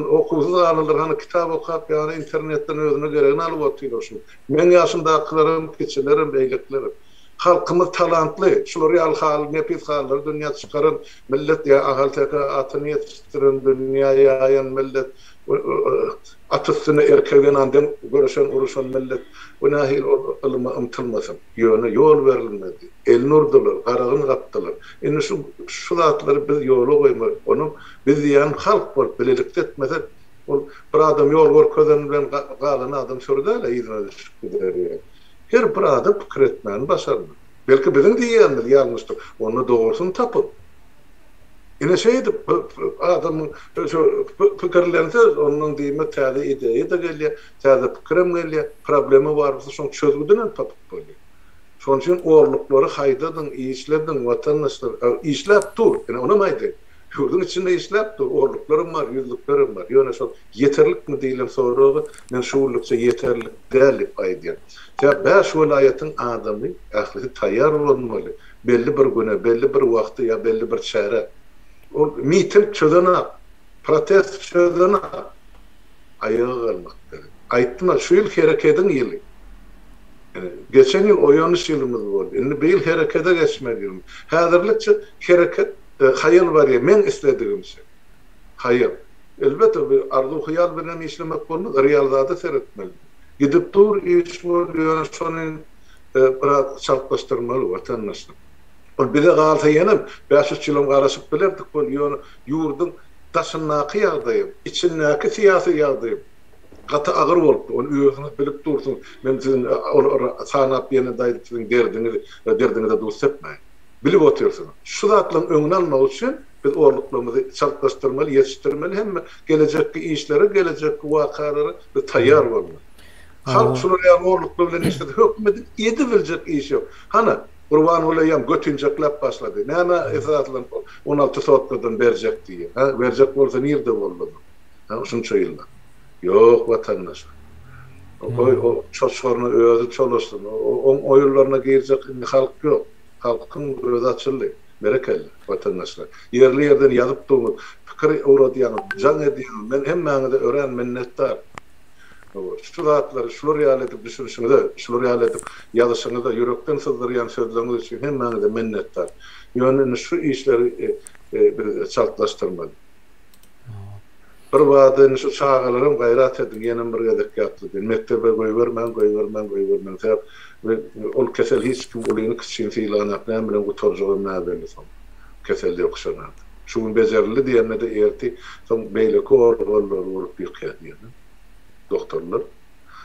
okulsuz alınır, hani kitap okuyup yani internetten özüne gereğini alıp oturuyor şu. Men yaşındaklarım, keçilerim, beyliklerim. Halkımız talantlı. Şuları real hal, nepis halları dünya çıkarın. Millet ya ahalteka atını yetiştirin, dünyaya yayan millet. Atısını erkeğin andem görüşen, uruşan millet. O nahil ılıma ımtılmasın. Yol verilmedi. Elini urdular, karağını kaptılar. Yani şu zatları biz yolu koymak. Onu biz diyen halk var, bililikte etmezler. Bir adam yol var, közünün kalını adam sürüdüyle izine düşküder yani. Her bir adam fikir etmeyen başarılı. Belki bizim diyenler yanlıştır. Onu doğrusunu tapın. Yine şeydi, adamın fikirlerinde onun deyimi täze ideýa da gelýär, täze pikirim gelýär, problemi barsa şoň çözgüdünen tapyp bolýar. Şoň üçin orluklary haýdadyň, işledin, watandaşlar işläp dur. Yani ona maýdy. Şurdan içinde işläp dur, orluklarım var, yüzlüklerim var. Ýöne şol yeterlik mi diýilim soragy, men şuurlukça yeterlik däl aýdýar. Ya 5 welaýatyň adamy ähli taýýar bolmaly. Belli bir güne, belli bir wagty ya belli bir çäre. O miting çözene, protest çözene ayağa kalmak dedi. Aytma şu yıl hareketin yılı. Yani geçen yıl oyanış yılımız oldu. Şimdi bir yıl harekete geçmediyorum. Hazırlıkça hareket hayal var ya, men istediğim şey. Hayal. Elbette bir arzu hayal bilen işlemek olmaz. Realzada seyretmeli. Gidip dur iş oluyor, sonun biraz çarpıştırmalı vatandaşlar. Bir de galta yenim 500 kilom garaşıp bilerdik bol yurdun taşınnaky ýagdaýym, içinnaky siyasi ýagdaýym. Gata agyr bolupdy. Onu özüňiz bilip dursun. Men sizin sanap ýene daýdyň derdiňizde dost etmeýin. Bilip otursun. Şu zatlaryň öňüne almak üçin biz orluklarymyzy çarplaşdyrmaly, ýetişdirmeli hemme gelecekki işlere, gelecekki wakalary biz taýýar bolmaly. Halk şunu orluklar bilen işledi. Hökümetin ýedi biljek iş ýok. Hana Urban olayam götünceklep başladı. Näme esaslan 16 saatlardan berjek diye. Ha berjek bolsa nirde bolmadı. Ha şunça ýyllar. Ýok watandaş. O çoşorna özü çalışsın. O oýurlaryna girjek halk ýok. Halkyň özü açyly, berekeli watandaşlar. Yerli ýerden ýazyp durýar. Pikir öwredýän, jan edýän. Men hemmäňize ören minnetdar. Şu zatları, şular real edip düşünüşünüzde, şular real edip yazışınızda, yürekten sızdırayan sözleriniz için hemmenize minnettar. Yönünü şu işleri çaltlaştırmalı. Bir vadini şu çağalarım gayrat edin, yenim bir gedek yaptı din. Mektebe koyvermen. Ol kesel hiç kim olayını kısçin filanak, ne bilen bu torcuğun ne belli son. Keselde okşanadı. Şunun becerili diyenle de erti, son beyle korlar vurup bir kıyadiyenin. Doktorlar.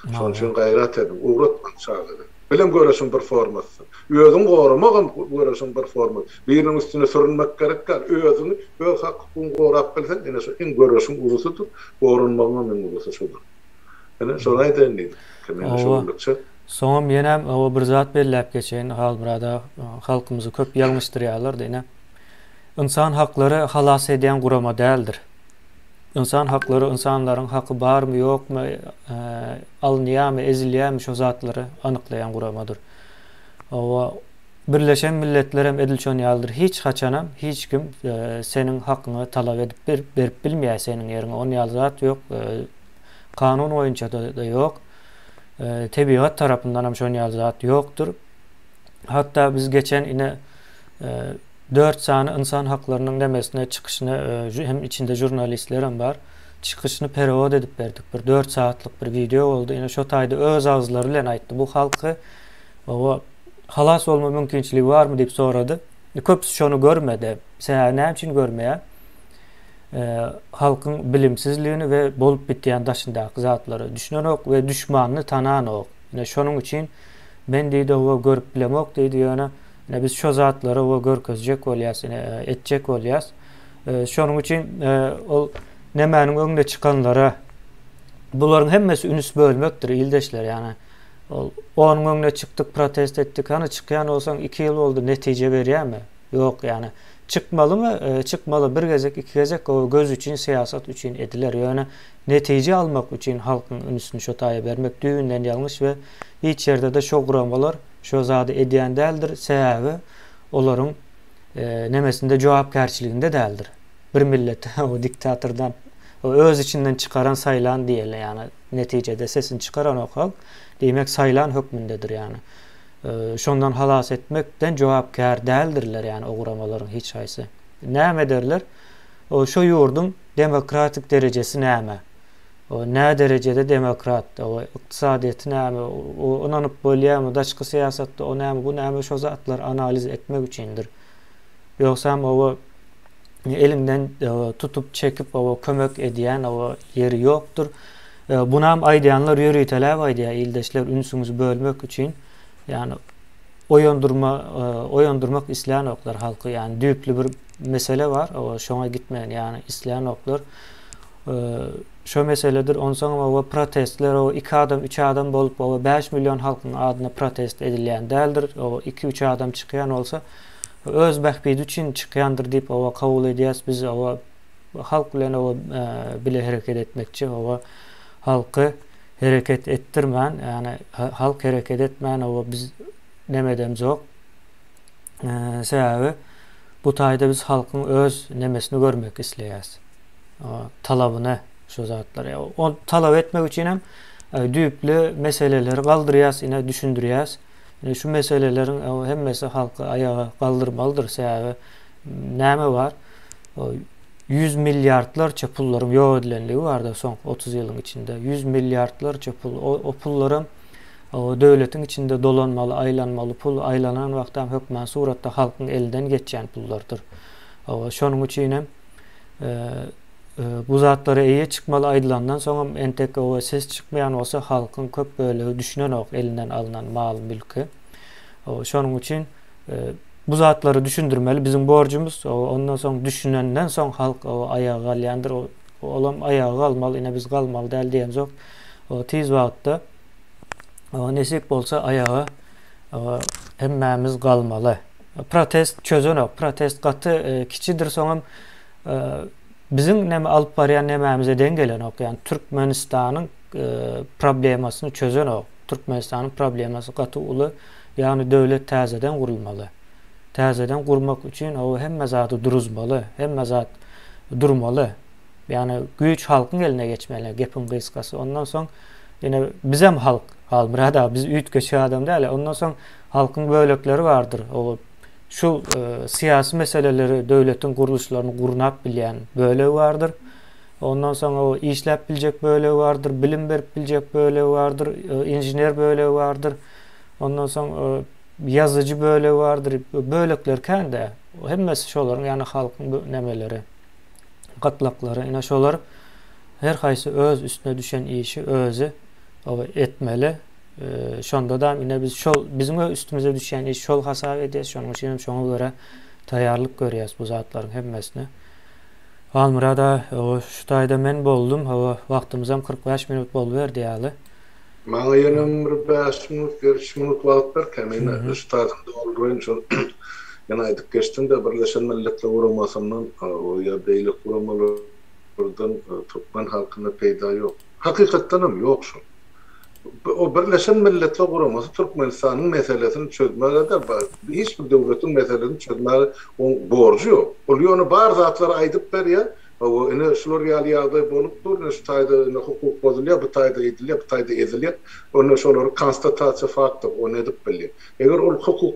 Şoň üçin gayrat edin, uğratman çağırdı. Bilen göreşin bir formasy. Özüň goramagyň göreşin bir formasy. Biriniň üstüne sürünmek gerekler. Özüňi öz hakyny gorap bilsen, ene şu in göreşin urusudur. Gorunmagyň urusu şudur. Ene şonu aýdyn. Kemen şolukça. Soňam ýene o bir zat belläp geçen halmyrada halkymyzy köp ýalňyşdyrýarlar diýene. İnsan hakları halas edýän gurama däldir. İnsan hakları, insanların hakkı bar mı yok mu, alınýarmy, ezilýärmi şu zatlary anyklayan guramadyr. Birleşen Milletler hem edilçön ýaldyr. Hiç haçanam, hiç kim senin hakyňy talap edip berip bilmeýär senin ýerine. Onu ýalzat ýok. Kanun boýunça da ýok. Tebigat tarapyndan hem şonu ýalzat ýokdur. Hatta biz geçen ine 4 sany insan haklarynyň demesine çıkışını hem içinde jurnalistler hem bar. Çıkışını perewod edip berdik. Bir 4 saatlyk bir video oldu. Ine şo taýda öz agzlary bilen aýtdy. Bu halky o halas olma mümkinçiligi barmy diýip sorady. Köpüsi şonu görmedi. Sen näme üçin görmeýär? Halkyň bilimsizligini we bolup bitýän daşyndaky zatlary düşünenok we düşmanny tananok. Ine şonuň üçin men diýdi o görüp bilemok diýdi ýöne. Ine biz şo zatlary o görkezjek bolýas, etjek bolýas. Şonuň üçin ol nemäniň öňüne çykanlara bularyň hemmesi ünüs bölmekdir ildeşler ýani. Onun öňüne çykdyk, protest etdik. Hani çykýan bolsaň 2 ýyl boldy, netije berýärmi? Ýok ýani. Çıkmalymy? Çıkmaly. Bir gezek, iki gezek o göz üçin, siýasat üçin ediler. Ýöne netije almak üçin halkyň ünüsini şo taýa bermek düýünden ýalňyş we hiç ýerde de şo guramalar şo zady edýän däldir. Sebäbi olaryň nemesinde jogapkärçiliginde däldir. Bir millet o diktatordan o öz içinden çıkaran saylan diýeli ýani netijede sesini çıkaran o halk demek saylan hökmündedir ýani. Şondan halas etmekden jogapkär däldirler ýani o guramalaryň hiç haýsy. Näme derler? O şo ýurdun demokratik derejesi näme? O nä derejede demokrat? O ykdysadyety näme? O onanyp bolýarmy? Daşky siýasatda o näme? Bu näme? Şo zatlar analiz etmek üçindir. Ýoksam o elinden tutup çekip o kömek edýän o ýeri ýokdur. Bunam aýdýanlar ýöriýteler aýdýar ildeşler ünsüňizi bölmek üçin ýani oyandırmak isleýän oklar halky ýani düýpli bir mesele var. O şoňa gitmeýän ýani isleýän oklar. Şo meseledir. Onsoň o protestler o 2 adam 3 adam bolup o 5 milyon halkyň adyna protest edilýän däldir. O 2-3 adam çykýan bolsa öz bähbidi üçin çykýandyr diýip o kabul edýäs. Biz o halk bilen o bile hereket etmekçi o halky hereket ettirmän, ýani halk hereket etmän o biz nemedem jok. Sebäbi bu taýda biz halkyň öz nemesini görmek isleýäs. O talabyny şu zatlar. O talap etmek üçin hem düýpli meseleleri galdyrýas, ine düşündirýäs. Şu meselelerin hemmesi halkı ayağa kaldırmalıdır. Sebäbi näme var? 100 milyardlarça pullarım ýok edilenligi var da son 30 ýylyň içinde. 100 milyardlarça pul. O pullarım o döwletiň içinde dolanmaly, aýlanmaly pul, aýlanan wagtdan hökmän suratda halkyň elinden geçýän pullardyr. Şonuň üçin hem bu zatlara eýe çykmaly aýdylandan soň entek o ses çykmaýan bolsa halkyň köp bölegi düşünen ok elinden alınan mal, mülki. Şonuň üçin bu zatları düşündirmeli. Bizim borcumuz ondan soň düşünenden soň halk ayağa galýandyr. Olam ayağa galmaly, ine biz galmaly däl diýen jok. Tiz wagtda nesip bolsa ayağa hemmämiz galmaly. Protest çözen ok. Protest gaty kiçidir soňam bizim näme alyp barýan nämämize dengelen ok. Yani Türkmenistanyň problemasyny çözen ok. Türkmenistanyň problemasy gaty uly, ýani döwlet täzeden gurulmaly. Täzeden gurmak üçin o hemme zady duruzmaly, hemme zat durmaly. Yani güýç halkyň eline geçmeli, gepin gysgasy. Ondan soň ýene bizem halk, halmyrada biz üýtgeçi adam däl. Ondan soň halkyň bölekleri bardyr. O şu siyasi meseleleri, döwletiň guruluşlaryny gurnap bilýän bölegi bardyr. Ondan soň o işläp biljek bölegi bardyr, bilim berip biljek bölegi bardyr, injiner bölegi bardyr. Ondan soň yazıcı bölegi bardyr. Bölekler kende hemmesi şolaryň ýani halkyň nemeleri, gatlaklary, ine şolar her haýsy öz üstüne düşen işi özü etmeli. Şonda da ine biz bizim üstümüze düşen iş şol hasap edýäs. Şonuň üçin şoňa göre taýýarlyk görýäs bu zatlaryň hemmesine. Almyrada şu taýda men boldum. Wagtymyzam 45 minut boluverdi ýaly. Maňa ýene bir 5 minut, 5 minut wagt ber, kemine üstadym dolduryn şol. Ýana aýdyp geçdim de Birleşen Milletler Guramasynyň o ýa beýlik guramalardan Türkmen halkyna peýda ýok. Hakykatdan hem ýok şu. o Birleşen Milletler Guramasy Türkmenistanyň meselesini çözmäge de hiç bir döwletiň meselesini çözmäge borçy ýok. Ol ýony bar zatlar aýdyp berýär. O ene şular ýaly ýagdaý bolup dur, şu taýda hukuk bozulýar, bu taýda edilýär, bu taýda ezilýär. Onu şolary konstatasiýa fakty, o edip bilýär. Eger ol hukuk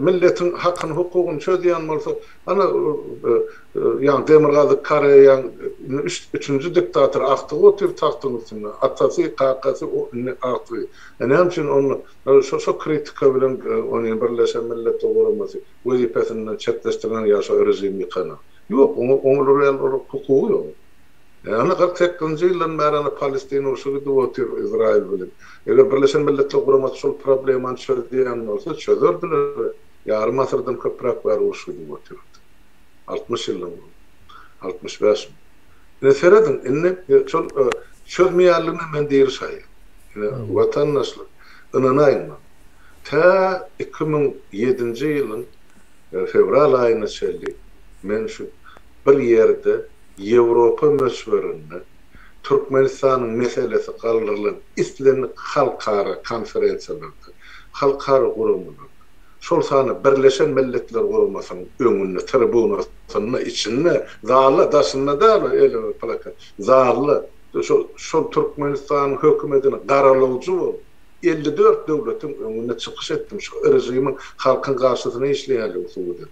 milletiň hakyny, hukugyny çözýän bolsa, ana ýa Demirgazy Karaýan 3-nji diktator aktygy otur taxtyň üstünde. Atası, kakasy o aktygy. Näme üçin onu şo kritika bilen onu Birleşen Milletler Guramasy wezipesinden çetleşdiren ýaşa rejim ýykana. Yok, onların hukuku yok. Yani 48-nji ýyldan beri Palestina urşugy dotyr İsrail bilen. Eger Birleşen Milletler Guramasy şol problemany çözýän bolsa, çözerdiler. Yarım asyrdan köprak bar urşugy dotyr. 60 ýyldan, 65. Ne seredin? Inne şol çözmeýärligine men diýerşaý. Watandaşlyk ynanaýma. Ta 2007-nji ýylyň fevral aýyna çeldi. Men şu bir ýerde Ýewropa meşwerinde Türkmenistanyň meselesi galdyrylan islenlik halkara konferensiýalarda, halkara gurumlar. Şol sany Birleşen Milletler Guramasynyň öňünde tribunasynyň içinde zally daşynda da ele plakat. Zally şol Türkmenistan hökümetini garalawjy bolup 54 döwletiň öňünde çykyş etdim. Şu rejimiň halkyň garşysyna işleýärligi usuly.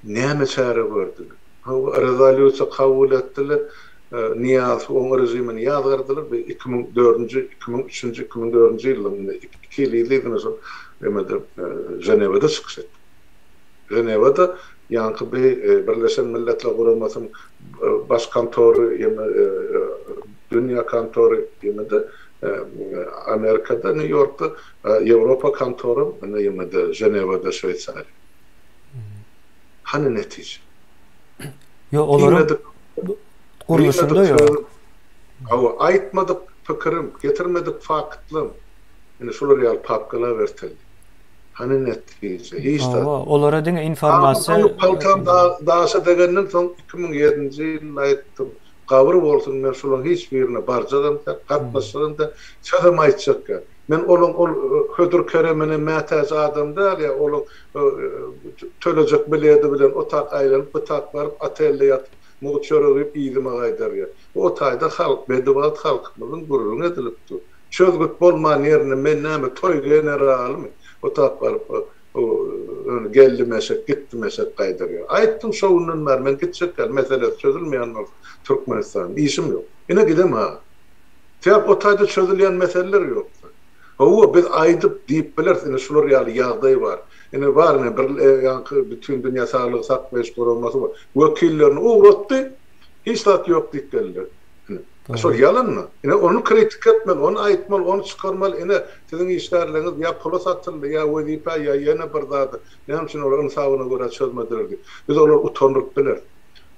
Näme çare gördüler? Rezolýusiýa kabul etdiler. Niyaz o rejimini ýazgardylar we 2004-nji, 2003-nji, 2004-nji ýyllarda 2 ýyl ýyldan soň emede Ženewada çykyş etdi. Ženewada ýa-ni Birleşen Milletler Guramasynyň baş kantory dünýä kantory emede Amerikada, New Yorkda, Ýewropa kantory emede Ženewada, Şweýçariýa. Hani netice? Yo, olarak kuruluşunda yok. Ama aytmadık fikirim, getirmedik faktlarım. Yani şular ýaly papkala vertildi. Hani netice? Hiç de. Olara dine informasiya. Paltam daşa degenden soň 2007-nji ýylda aýtdym. Gabry bolsun, men şolaryň hiç birine barjadan da, gatnaşydan da çözüm aýtjak. Men ol hödür keremine mätäz adam däl ýa, ol tölejek bilýärdi bilen o tak aýlanyp, bu tak baryp atelde ýatyp, mugu çöregip ýygyma gaýdar ýa. O taýda halk, bedewat halkynyň gurulun edilipdi. Çözgüt bolman ýerine men näme toy generalmy, o tak baryp geldi meşek, gitti meşek gaýdar ýa. Aýtdym şowundan bar, men gitjek mesele çözülmeýän bolsa Türkmenistan işim ýok. Ine gidem ha. Täp o taýda çözülýän meseleler ýok. O biz aýdyp diýip bilersin, şular ýaly ýagdaý bar. Ene bar ne bir bütün dünýä saglyk saklaýyş guramasy bar. Wekillerini uğratdy, hiç tat ýok diýipdiler. Şol ýalanmy? Ene onu kritik etmeli, onu aýtmaly, onu çykarmaly. Ene siziň işlerleriniz ýa pula satyldy, ýa wezipe, ýa ýene bir zat. Näme üçin olaryň sabyna görä çözmediler. Biz olar utanryp biler.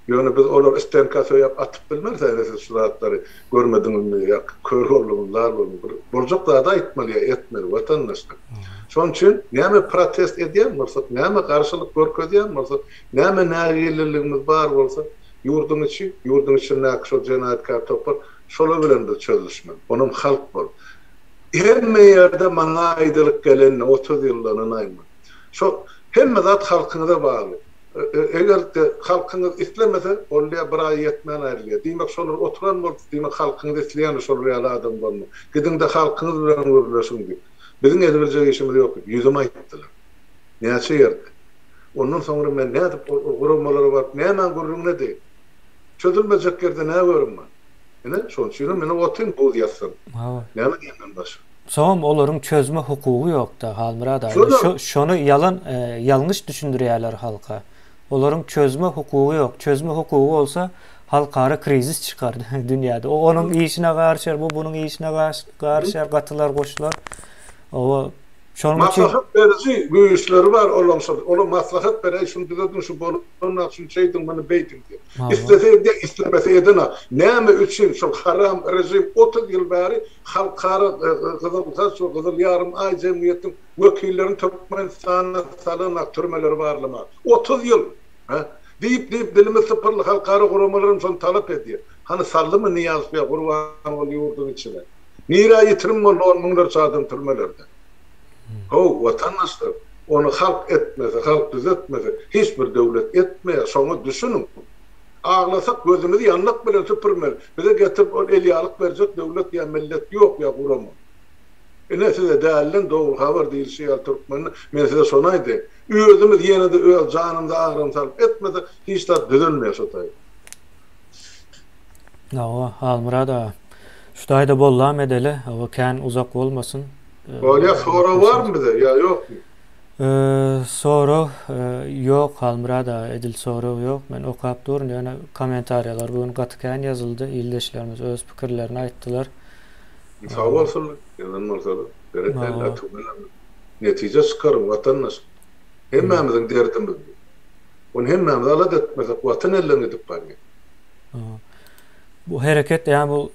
Ýöne biz olar istenka söýäp atyp bilmezler şu zatları görmediňmi ýa kör bolmalar borjak da aýtmaly etmeli watandaşlar. Şoň üçin näme protest edýän bolsa, näme garşylyk görkezýän bolsa, näme nägililigimiz bar bolsa, ýurdun içi näki şol jenaýatkar topar, şola bilen de çözülmeli. Onum halk bol. Hemme ýerde maňa aýdylyk gelen 30 ýyldan aýma. Şo hemme zat halkyna bagly. Eger de halkyňyz islemese, olýa bir aý ýetmän aýrylýar. Diýmek şolar oturan bolsa, diýmek halkyňyz isleýän şol ýaly adam bolmaly. Gidin de halkyňyz bilen görüşüň diýip. Biziň edebiljek işimiz ýok. Ýüzüme aýtdylar. Näçe ýerde? Ondan soňra men nädip gurulmalary bar, näme gurulmaly näde? Çözülmejek ýerde näme görünmän? Ene şoň üçin meni otyn bu ýatsyn. Näme diýenden baş? Soňam olaryň çözme hukugy ýok-da, Halmurad aý. Şonu ýalňyş düşündirýärler halka. Olaryň çözme hukugy ýok. Çözme hukugy bolsa halkara krizis çykar dünýäde. O onuň işine garşy, bu bunuň işine garşy gatylar goşular. O şonuň üçin maslahat berici güýçleri bar, olam maslahat berýär, şunu diýdim, şu bolundan şunu çeýdim, meni beýdim diýip. Istese de islemese edene. Näme üçin şu haram rejim 30 ýyl bäri halkara gyzyl ýarym aý jemgyýetiň wekillerini Türkmenistana salan türmeleri barlama. 30 ýyl. Diýip dilimi sıpırly halkara guramalarym şonu talap edýär. Hani sallymy Niýaz be gurban bol ýurdun içine. Nira yitirim bol onlar sadım türmelerde. Ho vatandaşlar onu halk etmese, halk düzeltmese, hiçbir devlet etmeye sonra düşünün. Ağlasak gözümüzü yanlak bilen süpürmeli. Bize getirip o eliyalık verecek devlet ya millet yok ya kuramı. Ne size değerlen doğru haber değil şey Türkmen'in men size sonaydı. Özümüz yine de öz canımda ağrım sarıp etmedi hiç de düzelmeye sotay. Nawa Halmurad ağa. Şuday bollam edele, o kan uzak olmasın. Böyle sonra var mı bize ya yok mu? Soru yok Halmurad ağa, edil soru yok. Men okap durun yani komentaryalar bugün gatıkan yazıldı. İldeşlerimiz öz pikirlerini ayttılar. Sağ olsun. Yanılmazlar. Bereketli atımlar. Netice çıkarım vatandaş. Hemmemizin derdimiz. Onu hemmemiz alat etmesek vatan ellerini edip bari. Bu hareket yani bu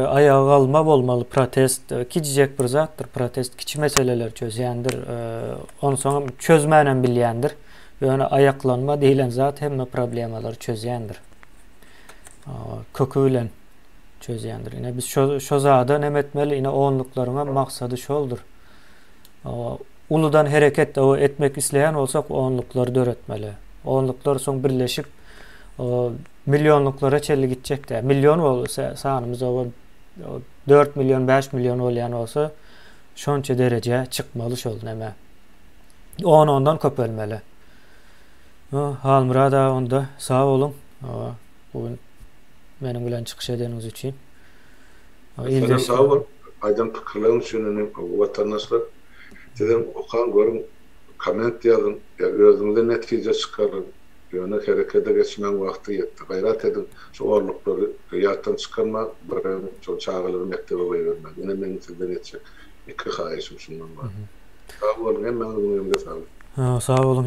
ayağa kalma olmalı protest kicicek bir zattır protest kiçi meseleler çözýändir onu soňra çözmänen bilýändir ýöne ayaklanma diýilen zat hemme problemalar çözýändir kökü bilen çözýändir ine biz şo zada nemetmeli ine onluklaryna maksady şoldur uludan hareket etmek isleýän olsak onluklary döretmeli onluklar soň birleşip milyonluklara çelli gidecek de. Milyon olsa sanımız o 4 milyon 5 milyon olayan olsa şonça derece çıkmalı şol neme. Ondan köpelmeli. Halmurad ağa onda sağ olun. Bugün benim bilen çıkış edeniz için. Sen sağ olun. Aydan pikirlerin üçin vatandaşlar dedim okan görün koment yazın ya özünüzde netice çıkarın. Yani harekete geçmen vakti yetti. Gayret edin. Şu orlukları yattan çıkarma, bırakın şu çağrıları mektebe vermek. Yine benim sizden edecek. İki haişim şundan var. Sağ olun. Hem ben de sağ olun. Sağ olun.